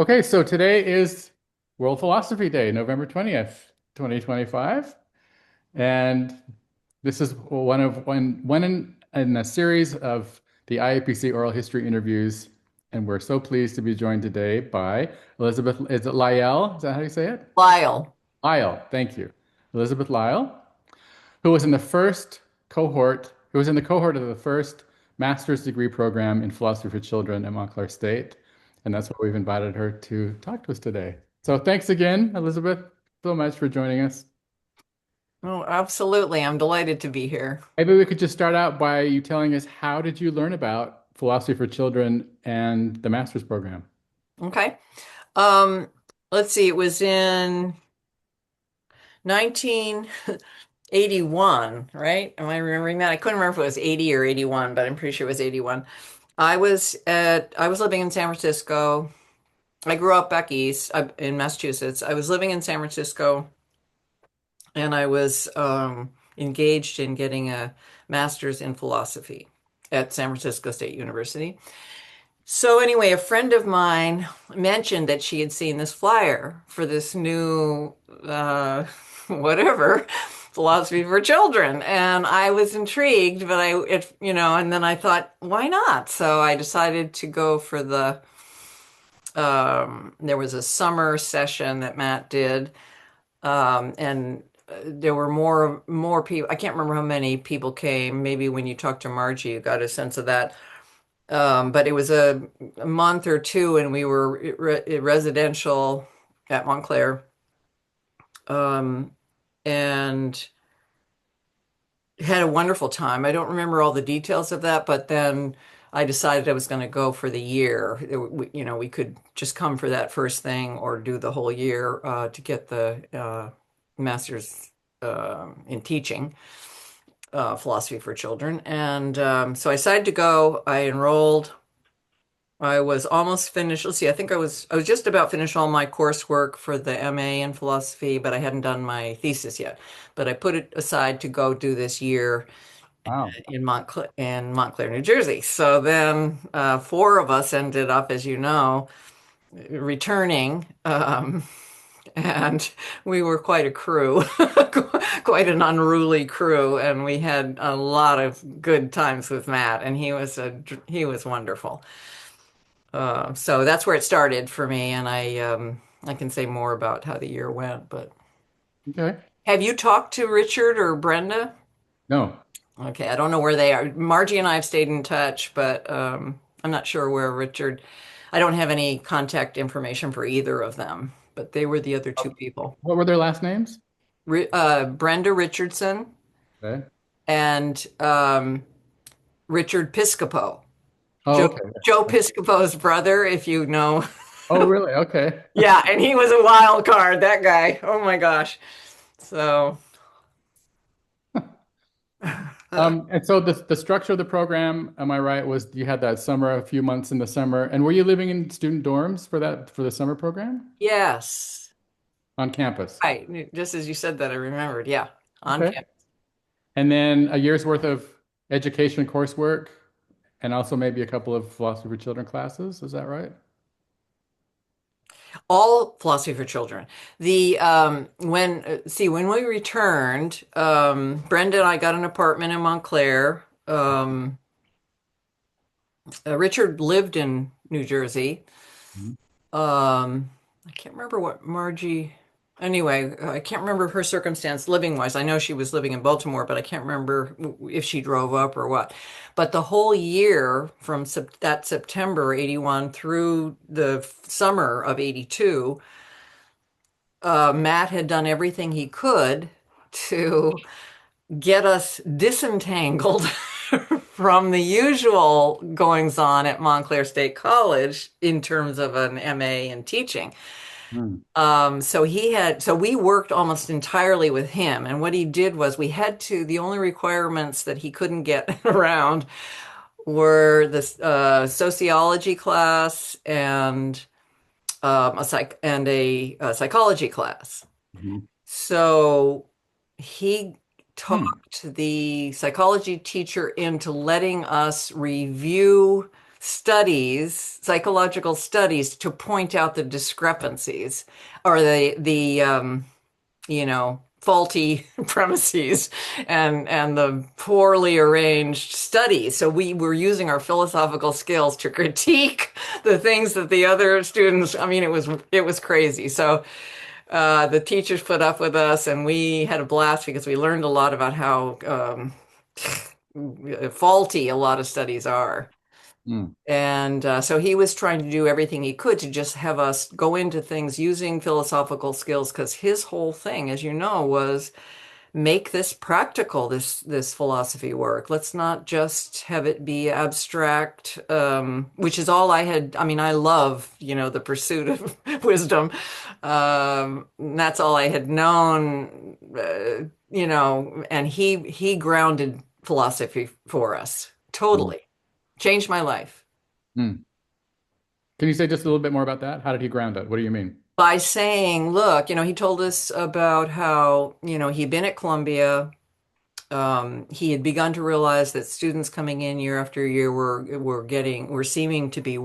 Okay, so today is World Philosophy Day, November 20th, 2025. And this is one in a series of the IAPC Oral History Interviews. And we're so pleased to be joined today by Elizabeth, is it Lyell? Is that how you say it? Lyle. Lyell, thank you. Elizabeth Lyell, who was in the first cohort, who was in the cohort of the first master's degree program in philosophy for children at Montclair State. And that's why we've invited her to talk to us today. So thanks again, Elizabeth, so much for joining us. Oh, absolutely. I'm delighted to be here. Maybe we could just start out by you telling us, how did you learn about philosophy for children and the master's program? Okay. Um, let's see. It was in 1981, right? Am I remembering that? I couldn't remember if it was 80 or 81, but I'm pretty sure it was 81. I was living in San Francisco. I grew up back east in Massachusetts. I was living in San Francisco and I was engaged in getting a master's in philosophy at San Francisco State University. So anyway, a friend of mine mentioned that she had seen this flyer for this new whatever philosophy for children, and I was intrigued, but and then I thought, why not? So I decided to go for there was a summer session that Matt did, and there were more people. I can't remember how many people came. Maybe when you talked to Margie, you got a sense of that. But it was a month or two, and we were residential at Montclair, um, and had a wonderful time. I don't remember all the details of that, but then I decided I was going to go for the year. We could just come for that first thing or do the whole year to get the master's in teaching. Philosophy for children. And so I decided to go. I enrolled. I was almost finished. Let's see, I was just about finished all my coursework for the MA in philosophy, but I hadn't done my thesis yet. But I put it aside to go do this year Wow. in Montclair, New Jersey. So then four of us ended up, as you know, returning. And we were quite a crew, quite an unruly crew, and we had a lot of good times with Matt, and he was wonderful. So that's where it started for me, and I can say more about how the year went. But Okay. have you talked to Richard or Brenda? No. Okay, I don't know where they are. Margie and I have stayed in touch, but I'm not sure where Richard. I don't have any contact information for either of them, but they were the other two people. What were their last names? Brenda Richardson Okay. and Richard Piscopo. Oh, Joe okay. Joe Piscopo's brother, if you know. Oh, really? Okay. Yeah, and he was a wild card, that guy. Oh my gosh. So, And so the structure of the program, am I right, was you had that summer, a few months in the summer, and were you living in student dorms for the summer program yes. on campus? Right. Just as you said that, I remembered. Yeah. On Okay. campus. And then a year's worth of education coursework, and also maybe a couple of philosophy for children classes. Is that right? All philosophy for children. When we returned, Brenda and I got an apartment in Montclair. Richard lived in New Jersey. Mhm. I can't remember what Margie. Anyway, I can't remember her circumstance living wise. I know she was living in Baltimore, but I can't remember if she drove up or what. But the whole year from that September 81 through the summer of 82, Matt had done everything he could to get us disentangled from the usual goings on at Montclair State College in terms of an MA in teaching. Hmm. So we worked almost entirely with him. And what he did was the only requirements that he couldn't get around were the sociology class and a psychology class. Mhm. So he Hmm. talked the psychology teacher into letting us review studies, psychological studies, to point out the discrepancies or faulty premises and the poorly arranged studies. So we were using our philosophical skills to critique the things that the other students, I mean, it was crazy. So the teachers put up with us, and we had a blast because we learned a lot about how faulty a lot of studies are. Mm. And so he was trying to do everything he could to just have us go into things using philosophical skills, because his whole thing, as you know, was make this practical, this philosophy work. Let's not just have it be abstract, which is all I had. I mean, I love, the pursuit of wisdom. That's all I had known, and he grounded philosophy for us. Mm. Totally. Changed my life. Mm. Can you say just a little bit more about that? How did he ground it? What do you mean? By saying, look, he told us about how, he'd been at Columbia. He had begun to realize that students coming in year after year were seeming to be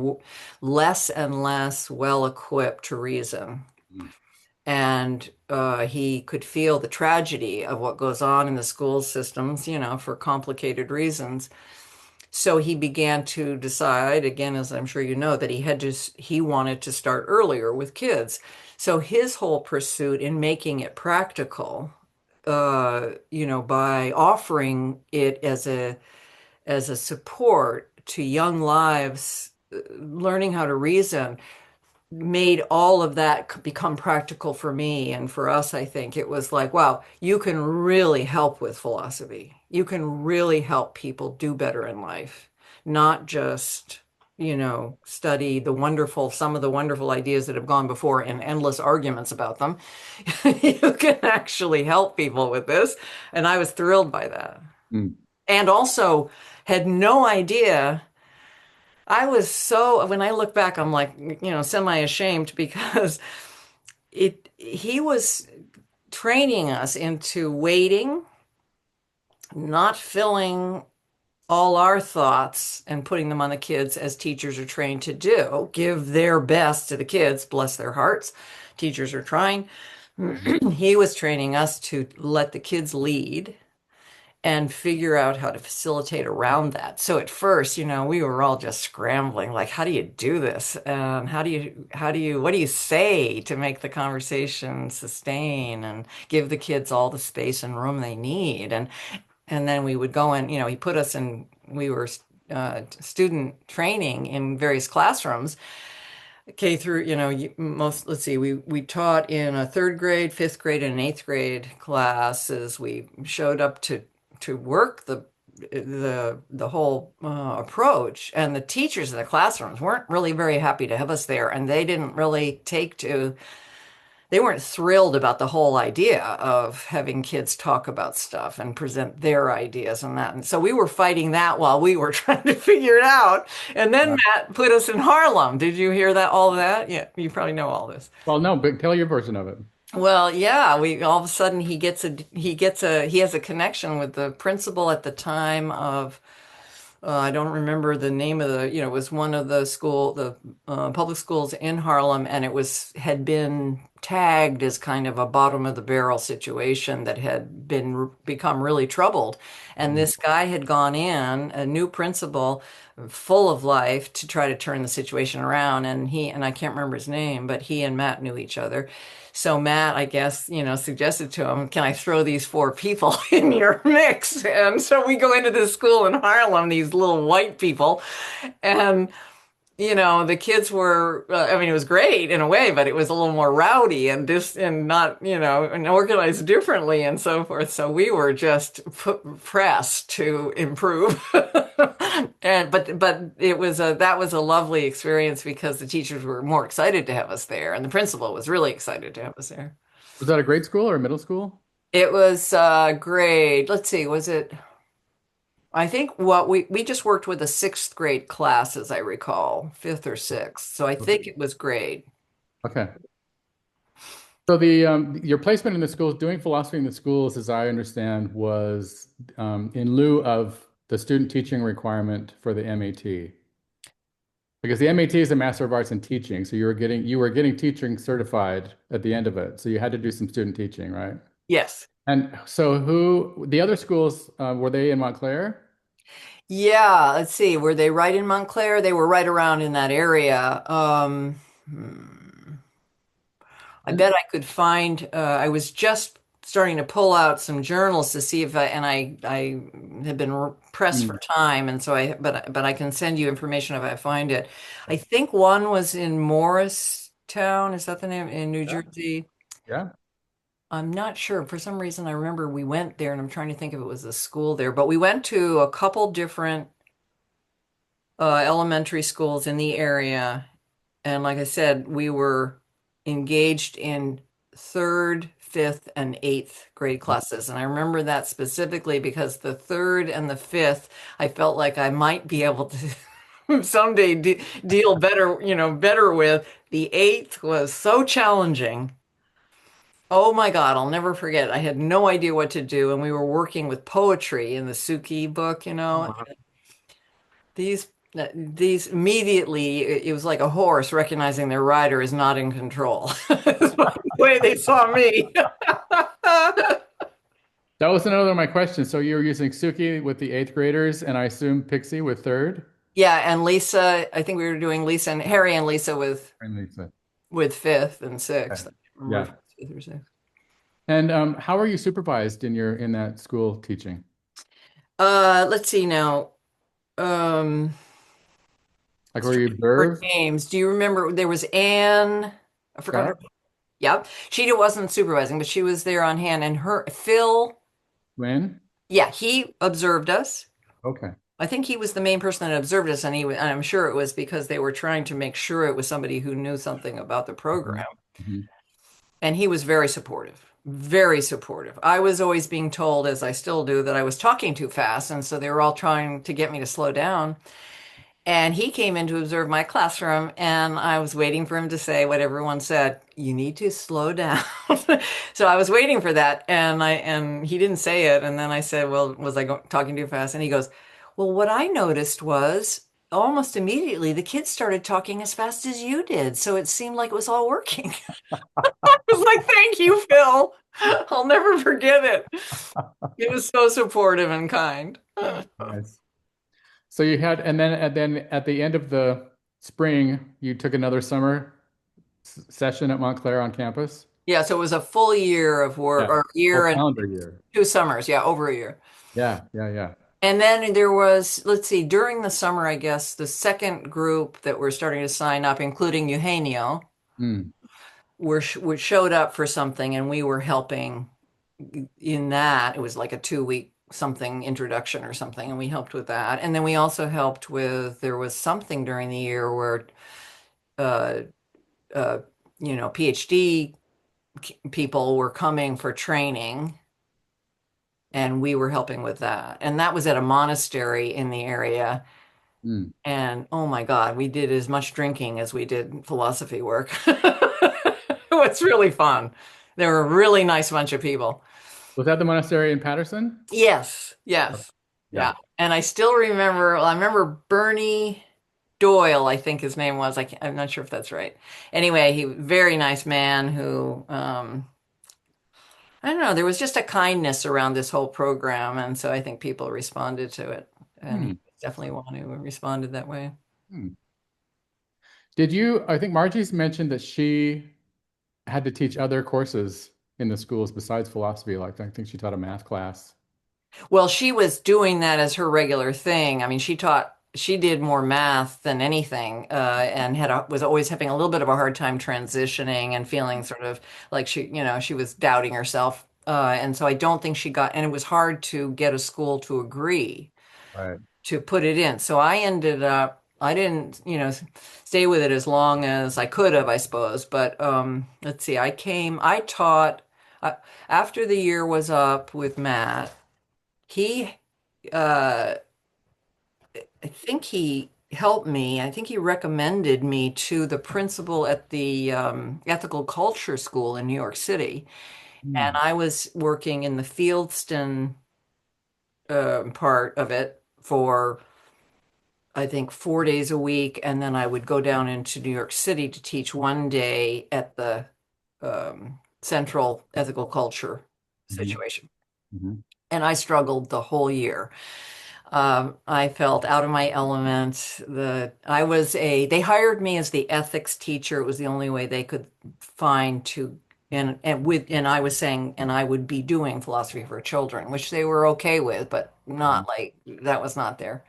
less and less well equipped to reason. Mm. And he could feel the tragedy of what goes on in the school systems, for complicated reasons. So he began to decide, again, as I'm sure you know, that he wanted to start earlier with kids. So his whole pursuit in making it practical, by offering it as a support to young lives, learning how to reason, made all of that become practical for me and for us. I think it was like, wow, you can really help with philosophy. You can really help people do better in life, not just, study some of the wonderful ideas that have gone before and endless arguments about them. You can actually help people with this. And I was thrilled by that. Mm. And also had no idea. When I look back, I'm like, semi-ashamed because he was training us into waiting, not filling all our thoughts and putting them on the kids as teachers are trained to do, give their best to the kids, bless their hearts. Teachers are trying. He was training us to let the kids lead and figure out how to facilitate around that. So at first, we were all just scrambling, like, how do you do this? What do you say to make the conversation sustain and give the kids all the space and room they need? And then we would go in, he put us in, we were student training in various classrooms. K through, let's see, we taught in a third grade, fifth grade, and eighth grade classes. We showed up to work the whole approach, and the teachers in the classrooms weren't really very happy to have us there, and they didn't really they weren't thrilled about the whole idea of having kids talk about stuff and present their ideas and that. And so we were fighting that while we were trying to figure it out. And then Uh, Matt put us in Harlem. Did you hear all of that? Yeah, you probably know all this. well, no, but tell your version of it. Well, yeah, we all of a sudden he has a connection with the principal at the time of I don't remember the name of it was one of the public schools in Harlem, and had been tagged as kind of a bottom of the barrel situation that had become really troubled. And Mm. this guy had gone in, a new principal, full of life, to try to turn the situation around. And I can't remember his name, but he and Matt knew each other. So Matt, I guess, suggested to him, can I throw these four people in your mix? And so we go into this school in Harlem, these little white people, and the kids were, I mean, it was great in a way, but it was a little more rowdy and not, and organized differently and so forth. So we were just pressed to improve. But that was a lovely experience because the teachers were more excited to have us there, and the principal was really excited to have us there. Was that a grade school or a middle school? It was grade. Let's see, was it? I think what we just worked with a sixth grade class, as I recall, fifth or sixth. So I Okay. think it was grade. Okay. So the your placement in the schools, doing philosophy in the schools, as I understand, was in lieu of the student teaching requirement for the MAT. Because the MAT is a Master of Arts in Teaching, so you were getting teaching certified at the end of it. So you had to do some student teaching, right? Yes. And so who the other schools were they in Montclair? Yeah, let's see. Were they right in Montclair? They were right around in that area. I And bet I could find, I was just starting to pull out some journals to see if I had been pressed for hmm, time. And so but I can send you information if I find it. I think one was in Morristown. Is that the name? In New yeah, Jersey? yeah. I'm not sure. For some reason, I remember we went there and I'm trying to think if it was a school there, but we went to a couple different elementary schools in the area. And like I said, we were engaged in third, fifth, and eighth grade classes. And I remember that specifically because the third and the fifth, I felt like I might be able to someday de deal better, better with. The eighth was so challenging. Oh my God, I'll never forget. I had no idea what to do, and we were working with poetry in the Suki book. Oh, These immediately, it was like a horse recognizing their rider is not in control. It's the way they saw me. that was another of my questions. So you were using Suki with the eighth graders, and I assume Pixie with third? Yeah, and Lisa, I think we were doing Lisa and Harry and Lisa And Lisa. with fifth and Okay. sixth. I can't remember if Yeah. it was fifth or sixth. And how are you supervised in that school teaching? Let's see now. Um, Like Let's where try you to remember observe? names. Do you remember there was Anne? I forgot her. Sharp? Yep. She wasn't supervising, but she was there on hand. And her Phil, When? yeah, he observed us. Okay. I think he was the main person that observed us, and and I'm sure it was because they were trying to make sure it was somebody who knew something about the Mhm. program. Mhm. And he was very supportive, very supportive. I was always being told, as I still do, that I was talking too fast, and so they were all trying to get me to slow down. And he came in to observe my classroom, and I was waiting for him to say what everyone said, you need to slow down. So I was waiting for that, and he didn't say it. And then I said, well, was I talking too fast? And he goes, well, what I noticed was almost immediately the kids started talking as fast as you did. So it seemed like it was all working. I was like, thank you, Phil. I'll never forget it. He was so supportive and kind. Nice. So you had, and then at the end of the spring, you took another summer session at Montclair on campus. Yeah, so it was a full year of work, Yeah. or a Full year and calendar year. 2 summers. Yeah, over a year. Yeah, yeah, yeah. And then there was, let's see, during the summer, I guess, the second group that were starting to sign up, including Eugenio, Mm, were showed up for something, and we were helping in that. It was like a 2 week something introduction or something, and we helped with that. And then we also helped with, there was something during the year where, uh, uh, PhD people were coming for training, and we were helping with that. And that was at a monastery in the area. mm. And oh my God, we did as much drinking as we did philosophy work. It was really fun. They were a really nice bunch of people. Was that the monastery in Patterson? Yes, Oh, yes. yeah. Yeah. And I still remember, well, I remember Bernie Doyle, I think his name was. I'm not sure if that's right. Anyway, he very nice man who I don't know, there was just a kindness around this whole program, and so I think people responded to it. And he Hmm, was definitely one who responded that way. hmm. I think Margie's mentioned that she had to teach other courses in the schools besides philosophy. Like I think she taught a math class. Well, she was doing that as her regular thing. I mean, she did more math than anything, and was always having a little bit of a hard time transitioning and feeling sort of like she was doubting herself. And so I don't think and it was hard to get a school to agree Right. to put it in. So I didn't, stay with it as long as I could have, I suppose. But let's see, I taught, uh, after the year was up with Matt. He, uh, I think he helped me. I think he recommended me to the principal at the Ethical Culture School in New York City. And Hmm. I was working in the Fieldston part of it for I think 4 days a week, and then I would go down into New York City to teach one day at the Central Ethical Culture Hmm. situation. Hmm. And I struggled the whole year. I felt out of my element. They hired me as the ethics teacher. It was the only way they could find to, and I was saying, and I would be doing philosophy for children, which they were okay with, but not like that was not their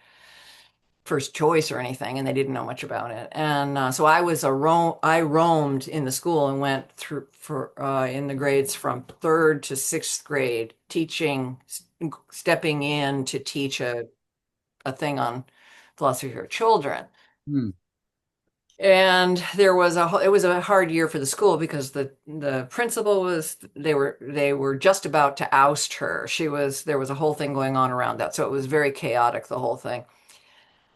first choice or anything, and they didn't know much about it. And so I roamed in the school and went through for in the grades from third to sixth grade, teaching, stepping in to teach a thing on philosophy for children. Hmm. And it was a hard year for the school because the principal was they were just about to oust her. There was a whole thing going on around that. So it was very chaotic, the whole thing.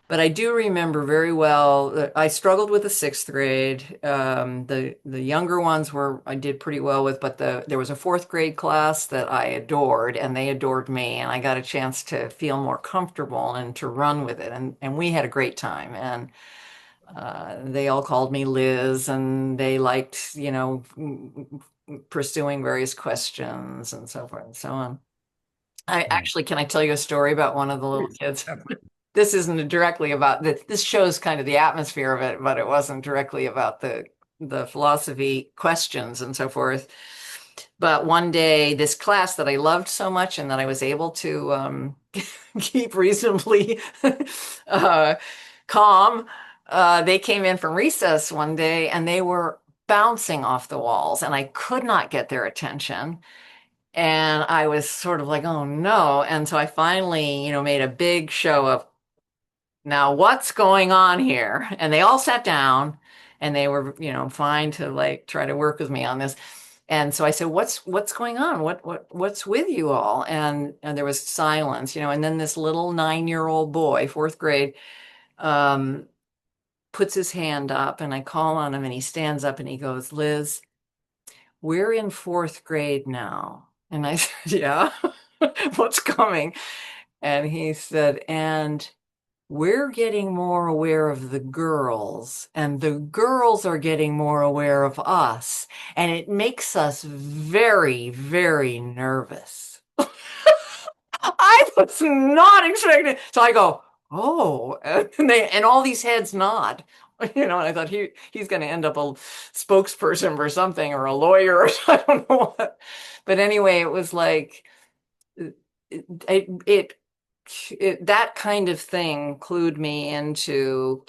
But I do remember very well that I struggled with the sixth grade. The younger ones I did pretty well with, but there was a fourth grade class that I adored, and they adored me, and I got a chance to feel more comfortable and to run with it, and we had a great time. And they all called me Liz, and they liked, pursuing various questions and so forth and so on. Yeah. Can I tell you a story about one of the little Please. kids? Yeah, please. This isn't directly about this shows kind of the atmosphere of it, but it wasn't directly about the philosophy questions and so forth. But one day, this class that I loved so much and that I was able to keep reasonably uh, calm, they came in from recess one day and they were bouncing off the walls, and I could not get their attention. And I was sort of like, oh no. And so I finally, made a big show of, now what's going on here? And they all sat down and they were, fine to like try to work with me on this. And so I said, what's going on? What's with you all? And there was silence, and then this little 9-year-old boy, fourth grade, um, puts his hand up, and I call on him, and he stands up and he goes, Liz, we're in fourth grade now. And I said, yeah, what's coming? And he said, and we're getting more aware of the girls, and the girls are getting more aware of us. And it makes us very, very nervous. I was not expecting it. So I go, oh, and all these heads nod. And I thought he's going to end up a spokesperson for something, or a lawyer, or I don't know what. But anyway, it was like it, it that kind of thing cued me into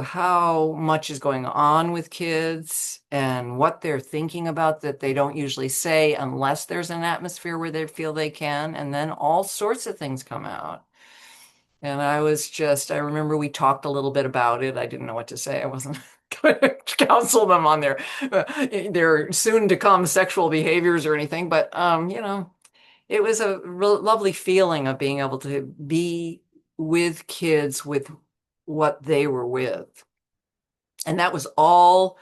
how much is going on with kids and what they're thinking about that they don't usually say unless there's an atmosphere where they feel they can. And then all sorts of things come out. And I remember we talked a little bit about it. I didn't know what to say. I wasn't going to counsel them on their soon to come sexual behaviors or anything, but it was a lovely feeling of being able to be with kids with what they were with. And that was all.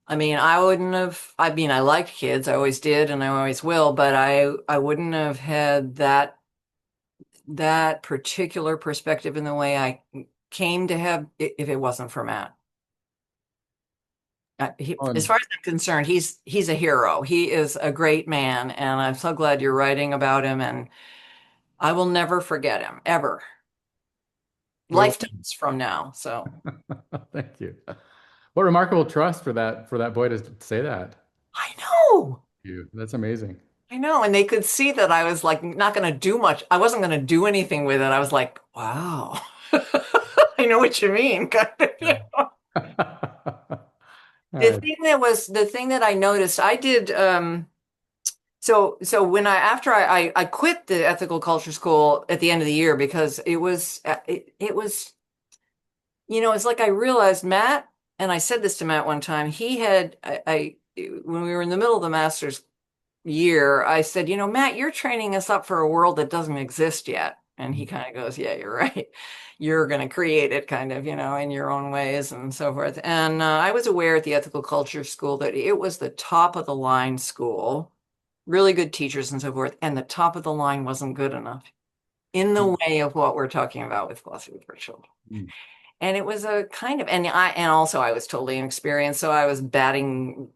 I mean, I liked kids. I always did and I always will, but I wouldn't have had that particular perspective in the way I came to have if it wasn't for Matt. As On. far as I'm concerned, he's a hero. He is a great man, and I'm so glad you're writing about him, and I will never forget him ever. Well, Lifetimes from now. So thank you. What remarkable trust for that boy to say that. I know, You. That's amazing. I know. And they could see that I was like not going to do much. I wasn't going to do anything with it. I was like, wow, I know what you mean. Kind of, Uh, The thing that I noticed, I did, so when I quit the ethical culture school at the end of the year because it was, it's like I realized Matt, and I said this to Matt one time, when we were in the middle of the master's year, I said, Matt, you're training us up for a world that doesn't exist yet. And he kind of goes, yeah, you're right. You're going to create it kind of, in your own ways and so forth. And I was aware at the ethical culture school that it was the top of the line school, really good teachers and so forth. And the top of the line wasn't good enough. in the Mm, way of what we're talking about with philosophy for children. mm, And it was a kind of, and also I was totally inexperienced, so I was batting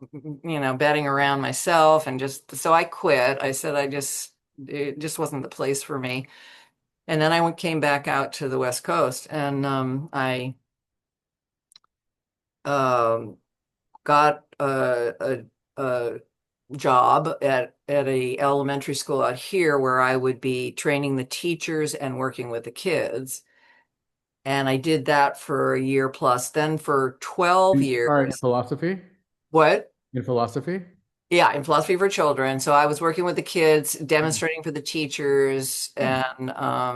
around myself, and so I quit. I said it just wasn't the place for me. And then came back out to the West Coast, and I um, got a job at a elementary school out here where I would be training the teachers and working with the kids. And I did that for a year plus. Then for 12 Sorry, in years, philosophy? what? In philosophy? Yeah, in philosophy for children. So I was working with the kids, Mm, demonstrating for the teachers, mm, and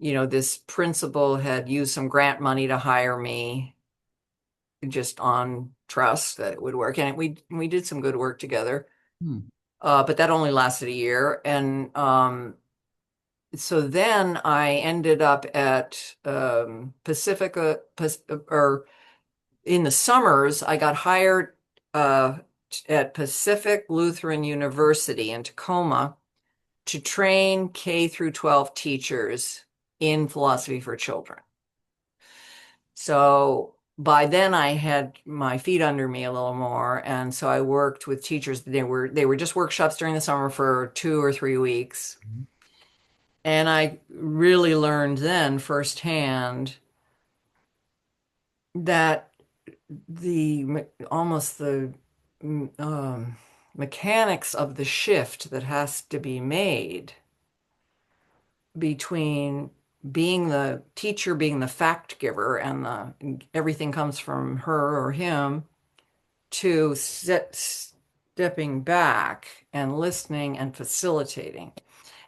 this principal had used some grant money to hire me just on trust that it would work. And we did some good work together. mm, But that only lasted a year. And so then I ended up at or in the summers, I got hired uh, at Pacific Lutheran University in Tacoma to train K through 12 teachers in philosophy for children. So by then I had my feet under me a little more, and so I worked with teachers. They were just workshops during the summer for 2 or 3 weeks. mm, And I really learned then firsthand that almost the mechanics of the shift that has to be made between being the teacher, being the fact giver, and everything comes from her or him, to stepping back and listening and facilitating.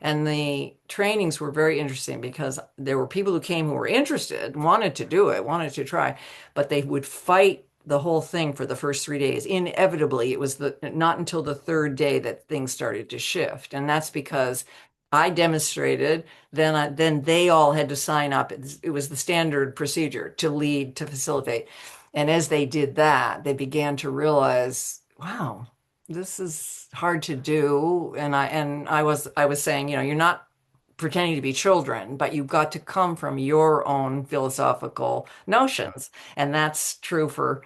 And the trainings were very interesting because there were people who came who were interested, wanted to do it, wanted to try, but they would fight the whole thing for the first 3 days. Inevitably, it was not until the third day that things started to shift. And that's because I demonstrated, then they all had to sign up. It was the standard procedure to lead, to facilitate. And as they did that, they began to realize, wow, this is hard to do. And I was saying, you're not pretending to be children, but you've got to come from your own philosophical notions. And that's true for,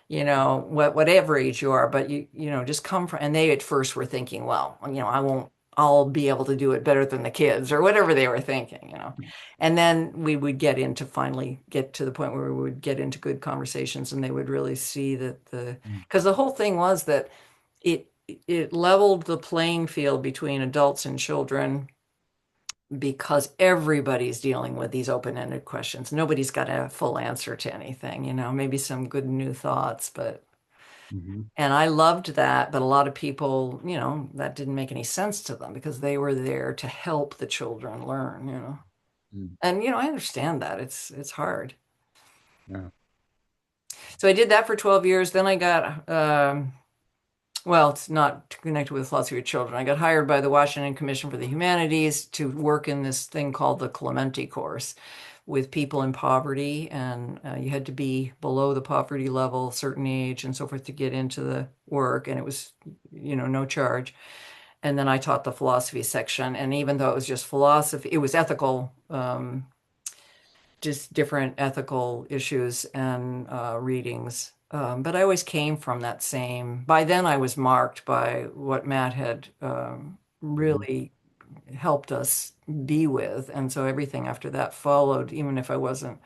whatever age you are, but just come from, and they at first were thinking, well, I'll be able to do it better than the kids, or whatever they were thinking. And then we would finally get to the point where we would get into good conversations, and they would really see that mm, because the whole thing was that it it leveled the playing field between adults and children, because everybody's dealing with these open-ended questions. Nobody's got a full answer to anything, maybe some good new thoughts, but mhm, and I loved that, but a lot of people, that didn't make any sense to them because they were there to help the children learn. mm, And I understand that. It's hard. yeah. So I did that for 12 years. Then I got well, it's not connected with philosophy of children. I got hired by the Washington Commission for the Humanities to work in this thing called the Clementi course with people in poverty, and you had to be below the poverty level, certain age, and so forth to get into the work, and it was, no charge. And then I taught the philosophy section, and even though it was just philosophy, it was ethical, just different ethical issues and readings. But I always came from that same. By then, I was marked by what Matt had Mhm, really helped us be with. And so everything after that followed, even if I wasn't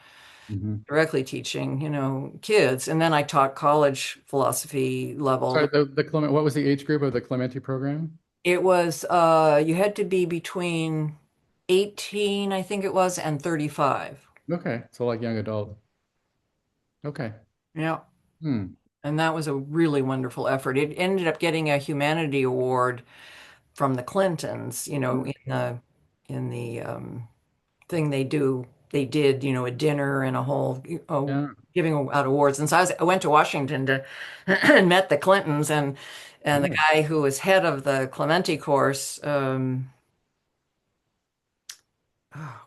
mhm. directly teaching, kids. And then I taught college philosophy Sorry, level. what was the age group of the Clementi program? It was, you had to be between 18, I think it was, and 35. Okay, so like young adult. Okay. Yeah. Hmm. And that was a really wonderful effort. It ended up getting a humanity award from the Clintons, in the thing they did, a dinner and a whole Yeah. giving out awards. And so I went to Washington to and met the Clintons, and the Oh. guy who was head of the Clementi course,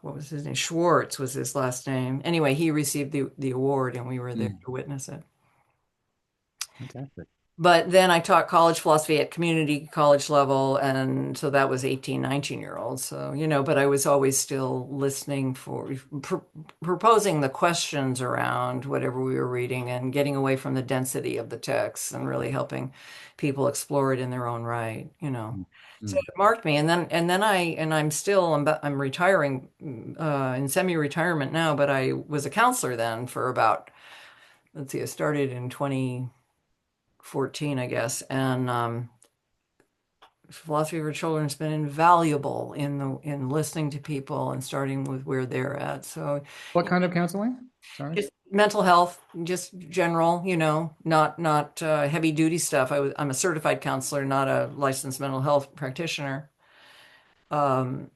what was his name? Schwartz was his last name. Anyway, he received the award, and we were there Hmm. to witness it. Fantastic. But then I taught college philosophy at community college level. And so that was 18, 19-year-olds. So, but I was always still listening for proposing the questions around whatever we were reading and getting away from the density of the text and really helping people explore it in their own right. Mm, So mm. it marked me. I'm retiring in semi-retirement now, but I was a counselor then for about, let's see, I started in 2014, I guess. And philosophy for children has been invaluable in listening to people and starting with where they're at. So What kind of counseling? Sorry. just mental health, just general, not heavy duty stuff. I'm a certified counselor, not a licensed mental health practitioner. Um,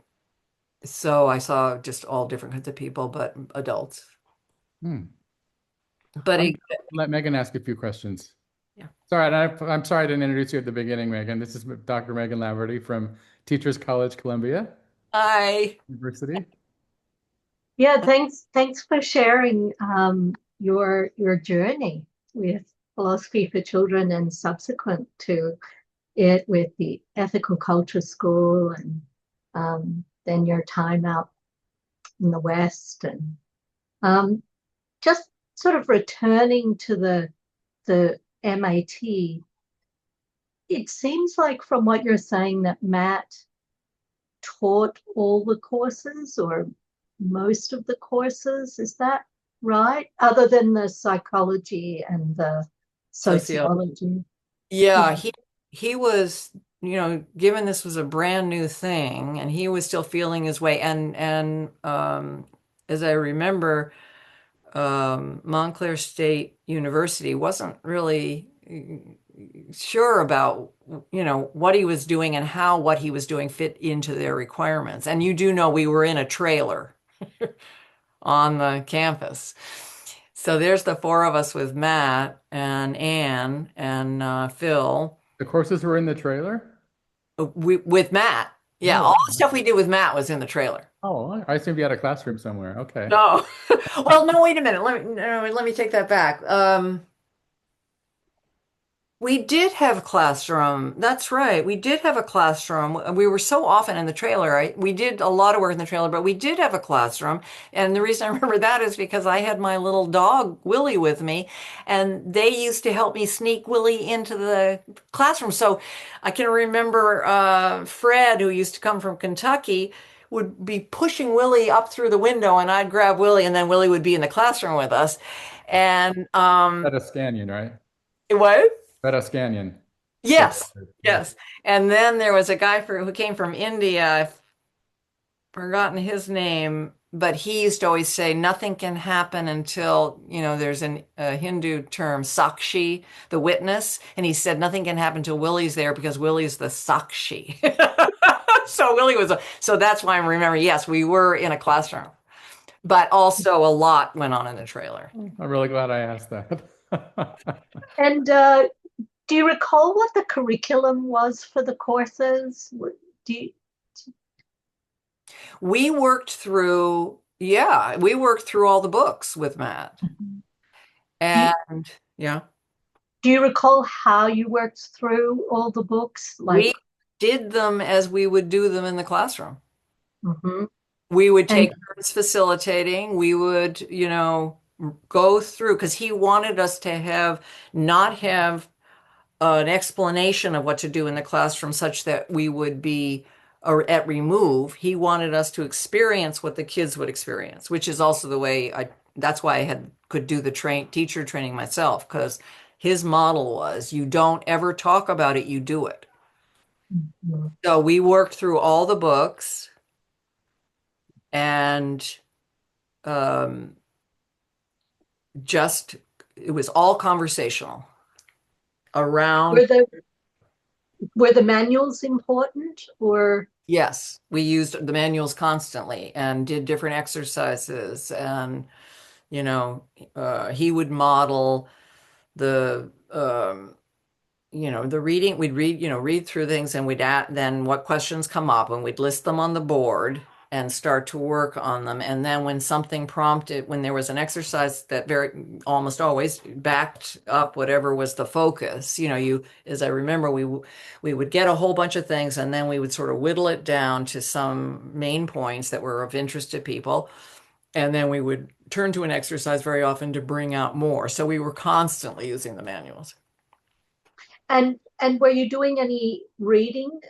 so I saw just all different kinds of people, but adults. Hmm. But I'm it, gonna let Megan ask a few questions. yeah. Sorry, and I'm sorry I didn't introduce you at the beginning, Megan. This is Dr. Megan Laverty from Teachers College, Columbia I University. Yeah, thanks for sharing your journey with philosophy for children and subsequent to it with the ethical culture school and then your time out in the West and um, just sort of returning to the MAT. It seems like from what you're saying that Matt taught all the courses or most of the courses. Is that right? Other than the psychology and the Socio. sociology. Yeah, he was, given this was a brand new thing and he was still feeling his way and as I remember, Montclair State University wasn't really sure about, what he was doing and how what he was doing fit into their requirements. And you do know we were in a trailer on the campus. So there's the four of us with Matt and Anne and Phil. The courses were in the trailer? With Matt. Yeah, Oh, all the wow. stuff we did with Matt was in the trailer. Oh, I assumed you had a classroom somewhere. Okay. No. Well, no, wait a minute. Let me take that back. We did have a classroom. That's right. We did have a classroom. We were so often in the trailer. We did a lot of work in the trailer, but we did have a classroom. And the reason I remember that is because I had my little dog, Willie, with me, and they used to help me sneak Willie into the classroom. So I can remember Fred, who used to come from Kentucky, would be pushing Willie up through the window, and I'd grab Willie, and then Willie would be in the classroom with us. And Petascanian, right? it was. Petascanian. Yes, Professor. Yeah. yes. And then there was a guy who came from India. I've forgotten his name, but he used to always say nothing can happen until, there's a Hindu term, Sakshi, the witness. And he said nothing can happen until Willie's there because Willie's the Sakshi. So so that's why I'm remembering, yes, we were in a classroom, but also a lot went on in the trailer. I'm really glad I asked that. And do you recall what the curriculum was for the courses? Do you, We worked through, yeah, we worked through all the books with Matt. do you, And yeah, do you recall how you worked through all the books? Like, we did them as we would do them in the classroom. mhm. We would And take turns facilitating. We would, go through because he wanted us to not have an explanation of what to do in the classroom such that we would be or at remove. He wanted us to experience what the kids would experience, which is also the way that's why I could do the teacher training myself, because his model was you don't ever talk about it, you do it. Mhm. So we worked through all the books and um, just it was all conversational around. were the were the manuals important or Yes, we used the manuals constantly and did different exercises. And, he would model the reading. We'd read through things and then what questions come up and we'd list them on the board. and start to work on them. And then when something prompted, when there was an exercise that very almost always backed up whatever was the focus, as I remember, we would get a whole bunch of things and then we would sort of whittle it down to some main points that were of interest to people. And then we would turn to an exercise very often to bring out more. So we were constantly using the manuals. And were you doing any reading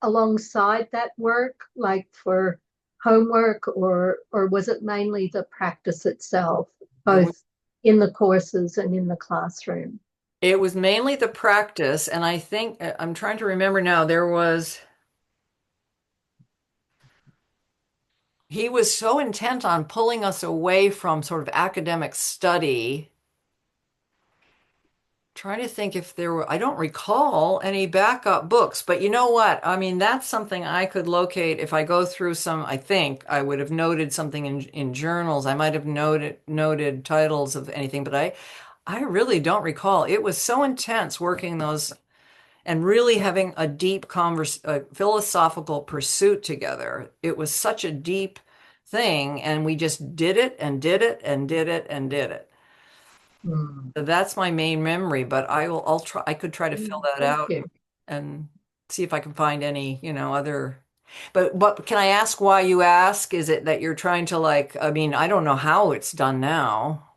alongside that work, like for homework, or was it mainly the practice itself, both in the courses and in the classroom? It was mainly the practice, and I think I'm trying to remember now, he was so intent on pulling us away from sort of academic study. Trying to think if there were, I don't recall any backup books, but you know what? I mean, that's something I could locate if I go through some, I think I would have noted something in journals. I might have noted titles of anything, but I really don't recall. It was so intense working those and really having a deep philosophical pursuit together. It was such a deep thing, and we just did it and did it and did it and did it. Mm. So that's my main memory, but I'll try, I could try to fill that Thank out you. and see if I can find any, other. But can I ask why you ask? Is it that you're trying to I mean, I don't know how it's done now.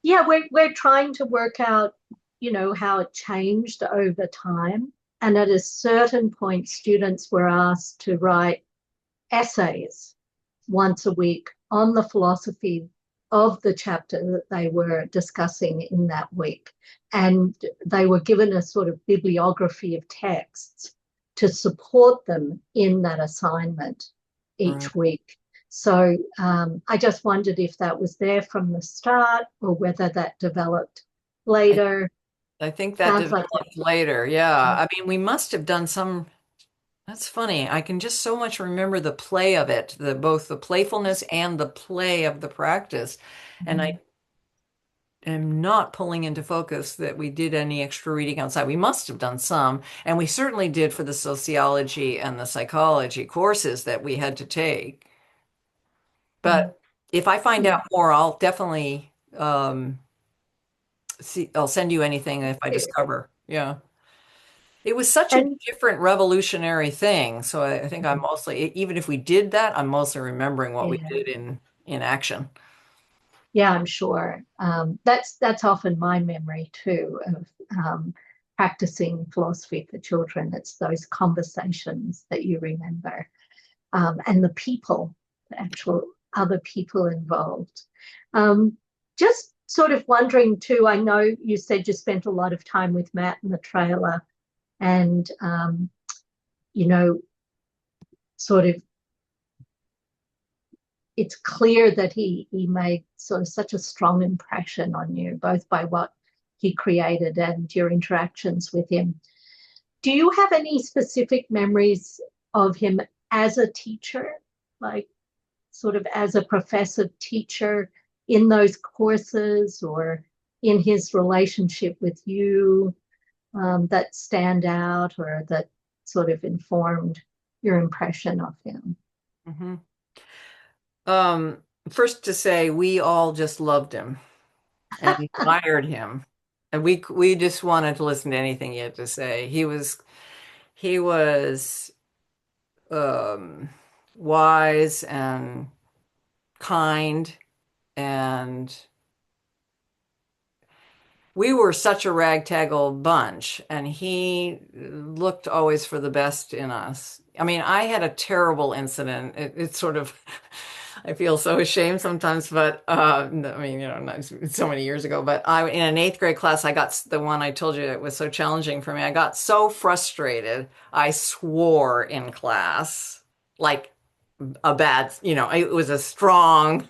Yeah, we're trying to work out, how it changed over time. And at a certain point, students were asked to write essays once a week on the philosophy of the chapter that they were discussing in that week. And they were given a sort of bibliography of texts to support them in that assignment Right. each week. So I just wondered if that was there from the start or whether that developed I, later. I think that Sounds like developed later. Yeah. I mean, we must have done some. That's funny. I can just so much remember the play of it, both the playfulness and the play of the practice. And I am not pulling into focus that we did any extra reading outside. We must have done some, and we certainly did for the sociology and the psychology courses that we had to take. But if I find out more, I'll definitely I'll send you anything if I discover. Yeah. It was such a and different revolutionary thing. So I think I'm mostly, even if we did that, I'm mostly remembering what we yeah. did in action. Yeah, I'm sure. That's often my memory too of practicing philosophy for children. It's those conversations that you remember, and the people, the actual other people involved. Um, just sort of wondering too. I know you said you spent a lot of time with Matt in the trailer, and you know, sort of it's clear that he made sort of such a strong impression on you, both by what he created and your interactions with him. Do you have any specific memories of him as a teacher, like sort of as a professor teacher in those courses or in his relationship with you, that stand out or that sort of informed your impression of him? Hmm. First to say, we all just loved him and admired him. And we just wanted to listen to anything he had to say. He was um, wise and kind, and we were such a ragtag old bunch, and he looked always for the best in us. I mean, I had a terrible incident. It's sort of, I feel so ashamed sometimes, but I mean, it's so many years ago. But in an eighth grade class, I got the one I told you that was so challenging for me. I got so frustrated, I swore in class, like it was a strong,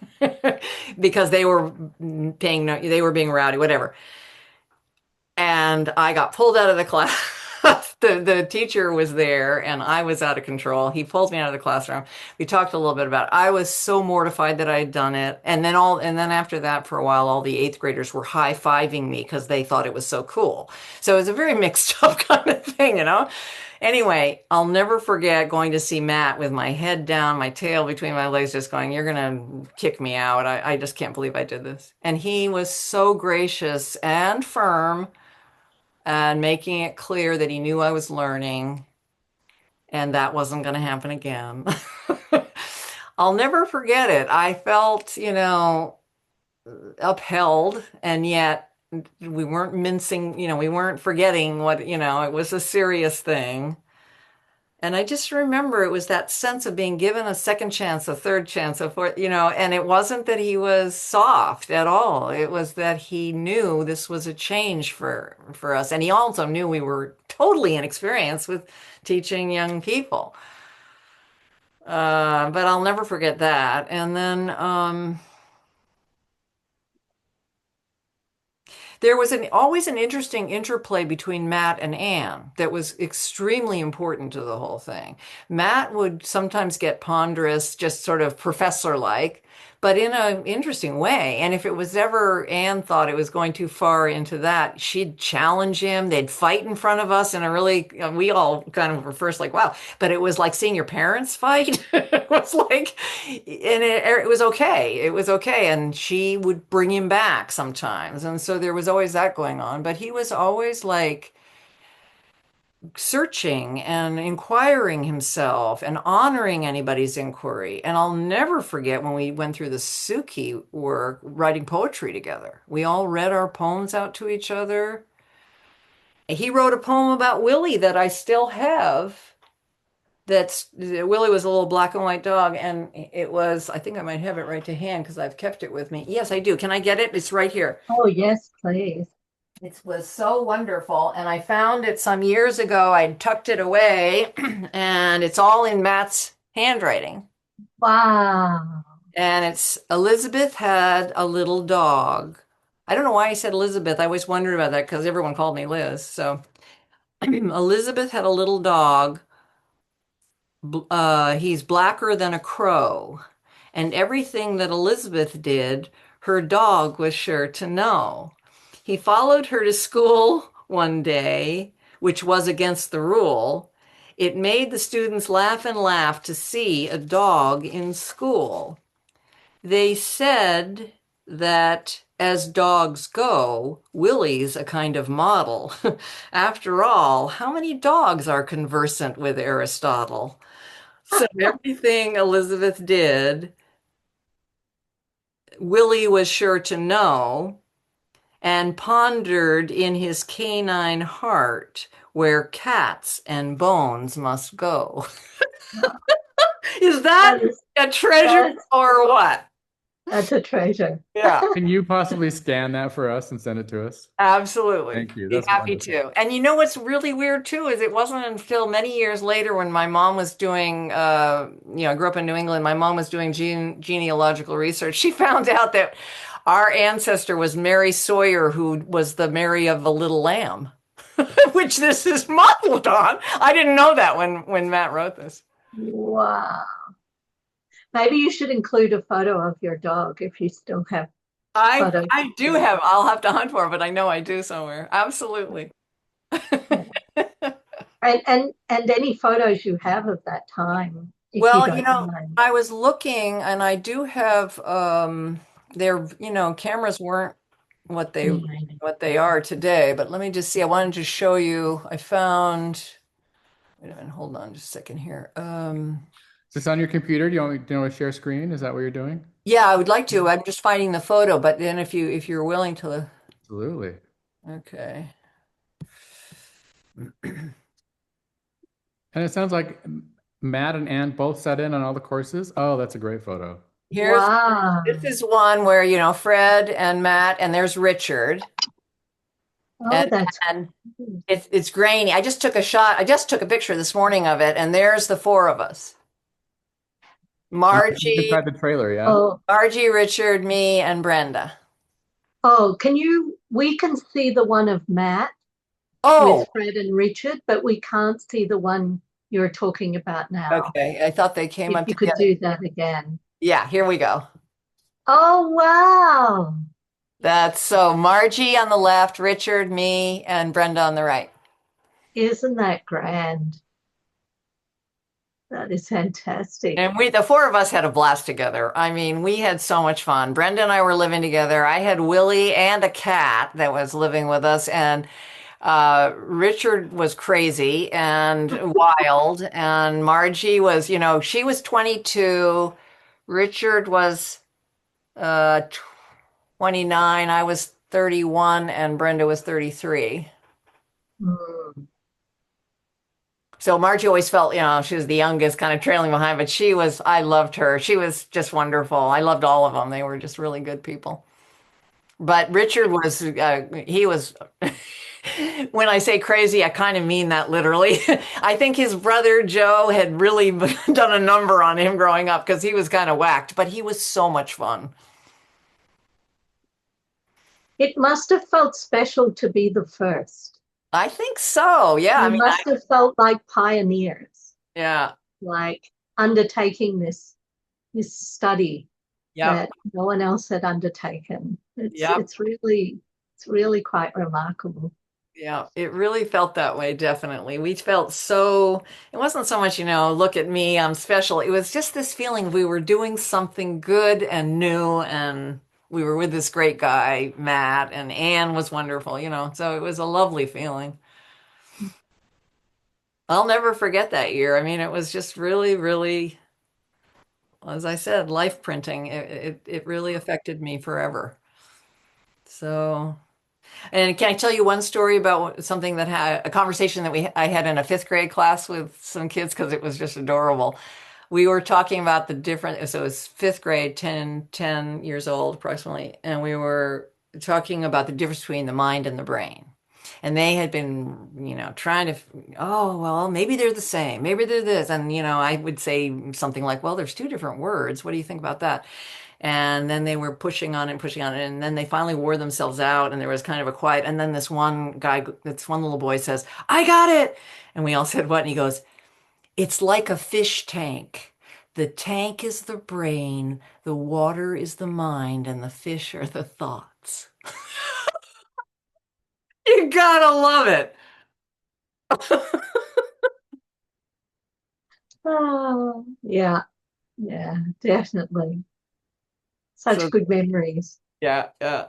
because they were being rowdy, whatever. And I got pulled out of the class the teacher was there and I was out of control. He pulled me out of the classroom. We talked a little bit about it. I was so mortified that I had done it. And then after that, for a while, all the eighth graders were high-fiving me because they thought it was so cool. So it was a very mixed up kind of thing, you know? Anyway, I'll never forget going to see Matt with my head down, my tail between my legs, just going, "You're going to kick me out. I just can't believe I did this." And he was so gracious and firm and making it clear that he knew I was learning and that wasn't going to happen again. I'll never forget it. I felt, upheld, and yet we weren't mincing, we weren't forgetting what, it was a serious thing. And I just remember it was that sense of being given a second chance, a third chance, a fourth, and it wasn't that he was soft at all. It was that he knew this was a change for us. And he also knew we were totally inexperienced with teaching young people. But I'll never forget that. And then there was always an interesting interplay between Matt and Anne that was extremely important to the whole thing. Matt would sometimes get ponderous, just sort of professor-like, but in an interesting way. And if it was ever Anne thought it was going too far into that, she'd challenge him. They'd fight in front of us in a really, we all kind of were first like, wow. But it was like seeing your parents fight. It was like, and it was okay. It was okay. And she would bring him back sometimes. And so there was always that going on. But he was always like, searching and inquiring himself and honoring anybody's inquiry. And I'll never forget when we went through the Suki work, writing poetry together. We all read our poems out to each other. He wrote a poem about Willie that I still have. Willie was a little black and white dog, and it was, I think I might have it right to hand because I've kept it with me. Yes, I do. Can I get it? It's right here. Oh, yes, please. It was so wonderful, and I found it some years ago. I tucked it away, and it's all in Matt's handwriting. Wow. And it's Elizabeth had a little dog. I don't know why I said Elizabeth. I always wondered about that because everyone called me Liz. So Elizabeth had a little dog. He's blacker than a crow. And everything that Elizabeth did, her dog was sure to know. He followed her to school one day, which was against the rule. It made the students laugh and laugh to see a dog in school. They said that as dogs go, Willie's a kind of model. After all, how many dogs are conversant with Aristotle? So everything Elizabeth did, Willie was sure to know, and pondered in his canine heart where cats and bones must go. Is that a treasure or what? That's a treasure. Yeah. Can you possibly scan that for us and send it to us? Absolutely. Thank you. Be That's happy wonderful. to. And you know what's really weird too is it wasn't until many years later when my mom was doing, I grew up in New England. My mom was doing genealogical research. She found out that our ancestor was Mary Sawyer, who was the Mary of the Little Lamb, which this is modeled on. I didn't know that when Matt wrote this. Wow. Maybe you should include a photo of your dog if you still have photos. I do have, I'll have to hunt for it, but I know I do somewhere. Absolutely. And any photos you have of that time, if Well, you don't mind. I was looking and I do have cameras weren't what they are today, but let me just see. I wanted to show you. I found, wait a minute, hold on just a second here. Is this on your computer? Do you want to share screen? Is that what you're doing? Yeah, I would like to. I'm just finding the photo, but then if you're willing to. Absolutely. Okay. And it sounds like Matt and Ann both sat in on all the courses. Oh, that's a great photo. Wow. This is one where, Fred and Matt, and there's Richard. Oh, that's and it's grainy. I just took a picture this morning of it, and there's the four of us. Margie, inside the trailer, yeah. Oh, Margie, Richard, me, and Brenda. oh, we can see the one of Matt. Oh, with Fred and Richard, but we can't see the one you're talking about now. okay. I thought they came If up you could together. do that again. Yeah, here we go. Oh, wow. That's so Margie on the left, Richard, me, and Brenda on the right. Isn't that grand? That is fantastic. And the four of us had a blast together. I mean, we had so much fun. Brenda and I were living together. I had Willie and a cat that was living with us, and Richard was crazy and wild, and Margie was, she was 22. Richard was 29. I was 31, and Brenda was 33. Mm. So Margie always felt, she was the youngest, kind of trailing behind, but I loved her. She was just wonderful. I loved all of them. They were just really good people. But Richard he was, when I say crazy, I kind of mean that literally. I think his brother Joe had really done a number on him growing up because he was kind of whacked, but he was so much fun. It must have felt special to be the first. I think so. Yeah. I You mean, must have felt like pioneers, yeah. like undertaking this study Yep. that no one else had undertaken. Yep. It's really quite remarkable. Yeah, it really felt that way, definitely. We felt so, it wasn't so much, look at me, I'm special. It was just this feeling we were doing something good and new, and we were with this great guy, Matt, and Anne was wonderful, so it was a lovely feeling. I'll never forget that year. I mean, it was just really, really, as I said, life printing. It really affected me forever. So. And can I tell you one story about something that had a conversation that I had in a fifth grade class with some kids because it was just adorable. We were talking about the different, so it was fifth grade, 10 years old approximately, and we were talking about the difference between the mind and the brain. And they had been, trying to, oh, well, maybe they're the same. Maybe they're this. And, I would say something like, well, there's two different words. What do you think about that? And then they were pushing on it and pushing on it. And then they finally wore themselves out and there was kind of a quiet. And then this one little boy says, I got it. And we all said, what? And he goes, it's like a fish tank. The tank is the brain, the water is the mind, and the fish are the thoughts. You gotta love it. Oh, yeah, yeah, definitely. Such So good memories. yeah, yeah.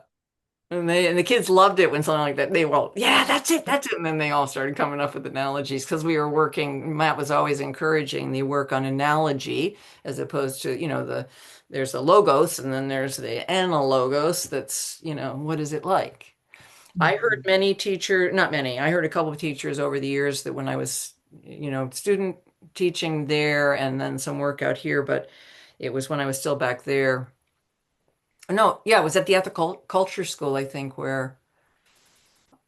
And the kids loved it when something like that. They were all, yeah, that's it. And then they all started coming up with analogies because we were working. Matt was always encouraging the work on analogy as opposed to, there's the logos and then there's the analogos. That's, what is it like? I heard not many, I heard a couple of teachers over the years that when I was, student teaching there and then some work out here, but it was when I was still back there. No, yeah, it was at the Ethical Culture School, I think, where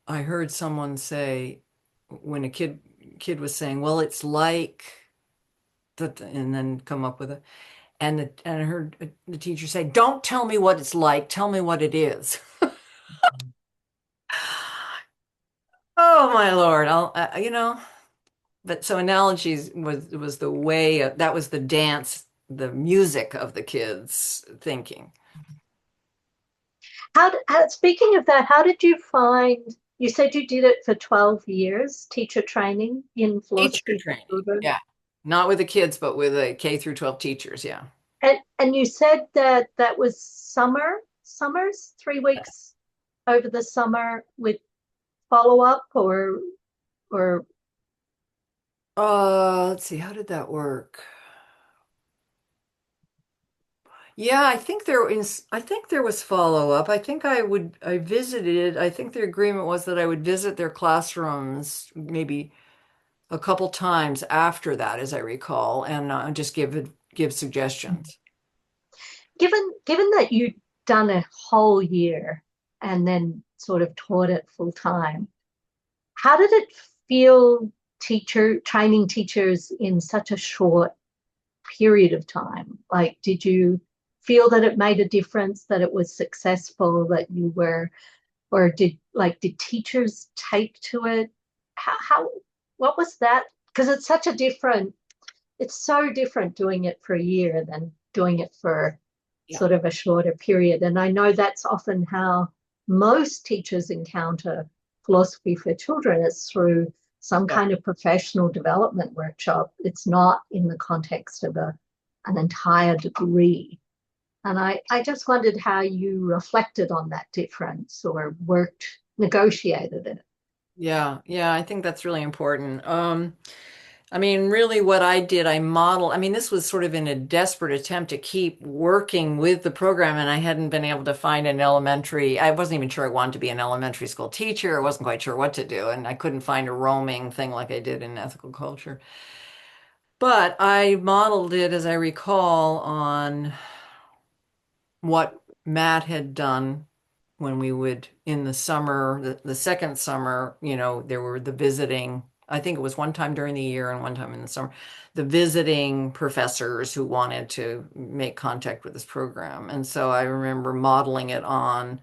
I heard someone say when a kid was saying, "Well, it's like that," and then come up with it, and I heard the teacher say, "Don't tell me what it's like. Tell me what it is." Oh my Lord! But so analogies was the way that was the dance, the music of the kids' thinking. Speaking of that, how did you find, you said you did it for 12 years, teacher training in Teacher philosophy for training, children? yeah, not with the kids, but with the K through 12 teachers, yeah. And you said that was summers, 3 weeks over the summer with follow-up or Let's see, how did that work? Yeah, I think there was follow-up. I visited, I think the agreement was that I would visit their classrooms maybe a couple times after that, as I recall, and just give suggestions. given that you'd done a whole year and then sort of taught it full time, how did it feel training teachers in such a short period of time? Like, did you feel that it made a difference, that it was successful, that you were or did teachers take to it? How what was that? Because it's so different doing it for a year than doing it for Yeah. sort of a shorter period. And I know that's often how most teachers encounter philosophy for children, is through some Yeah. kind of professional development workshop. It's not in the context of an entire degree. And I just wondered how you reflected on that difference or negotiated it. Yeah, yeah, I think that's really important. I mean, really what I did, I modeled, I mean, this was sort of in a desperate attempt to keep working with the program, and I hadn't been able to find I wasn't even sure I wanted to be an elementary school teacher. I wasn't quite sure what to do, and I couldn't find a roaming thing like I did in ethical culture. But I modeled it, as I recall, on what Matt had done when we would in the summer, the second summer, there were the visiting, I think it was one time during the year and one time in the summer, the visiting professors who wanted to make contact with this program. And so I remember modeling it on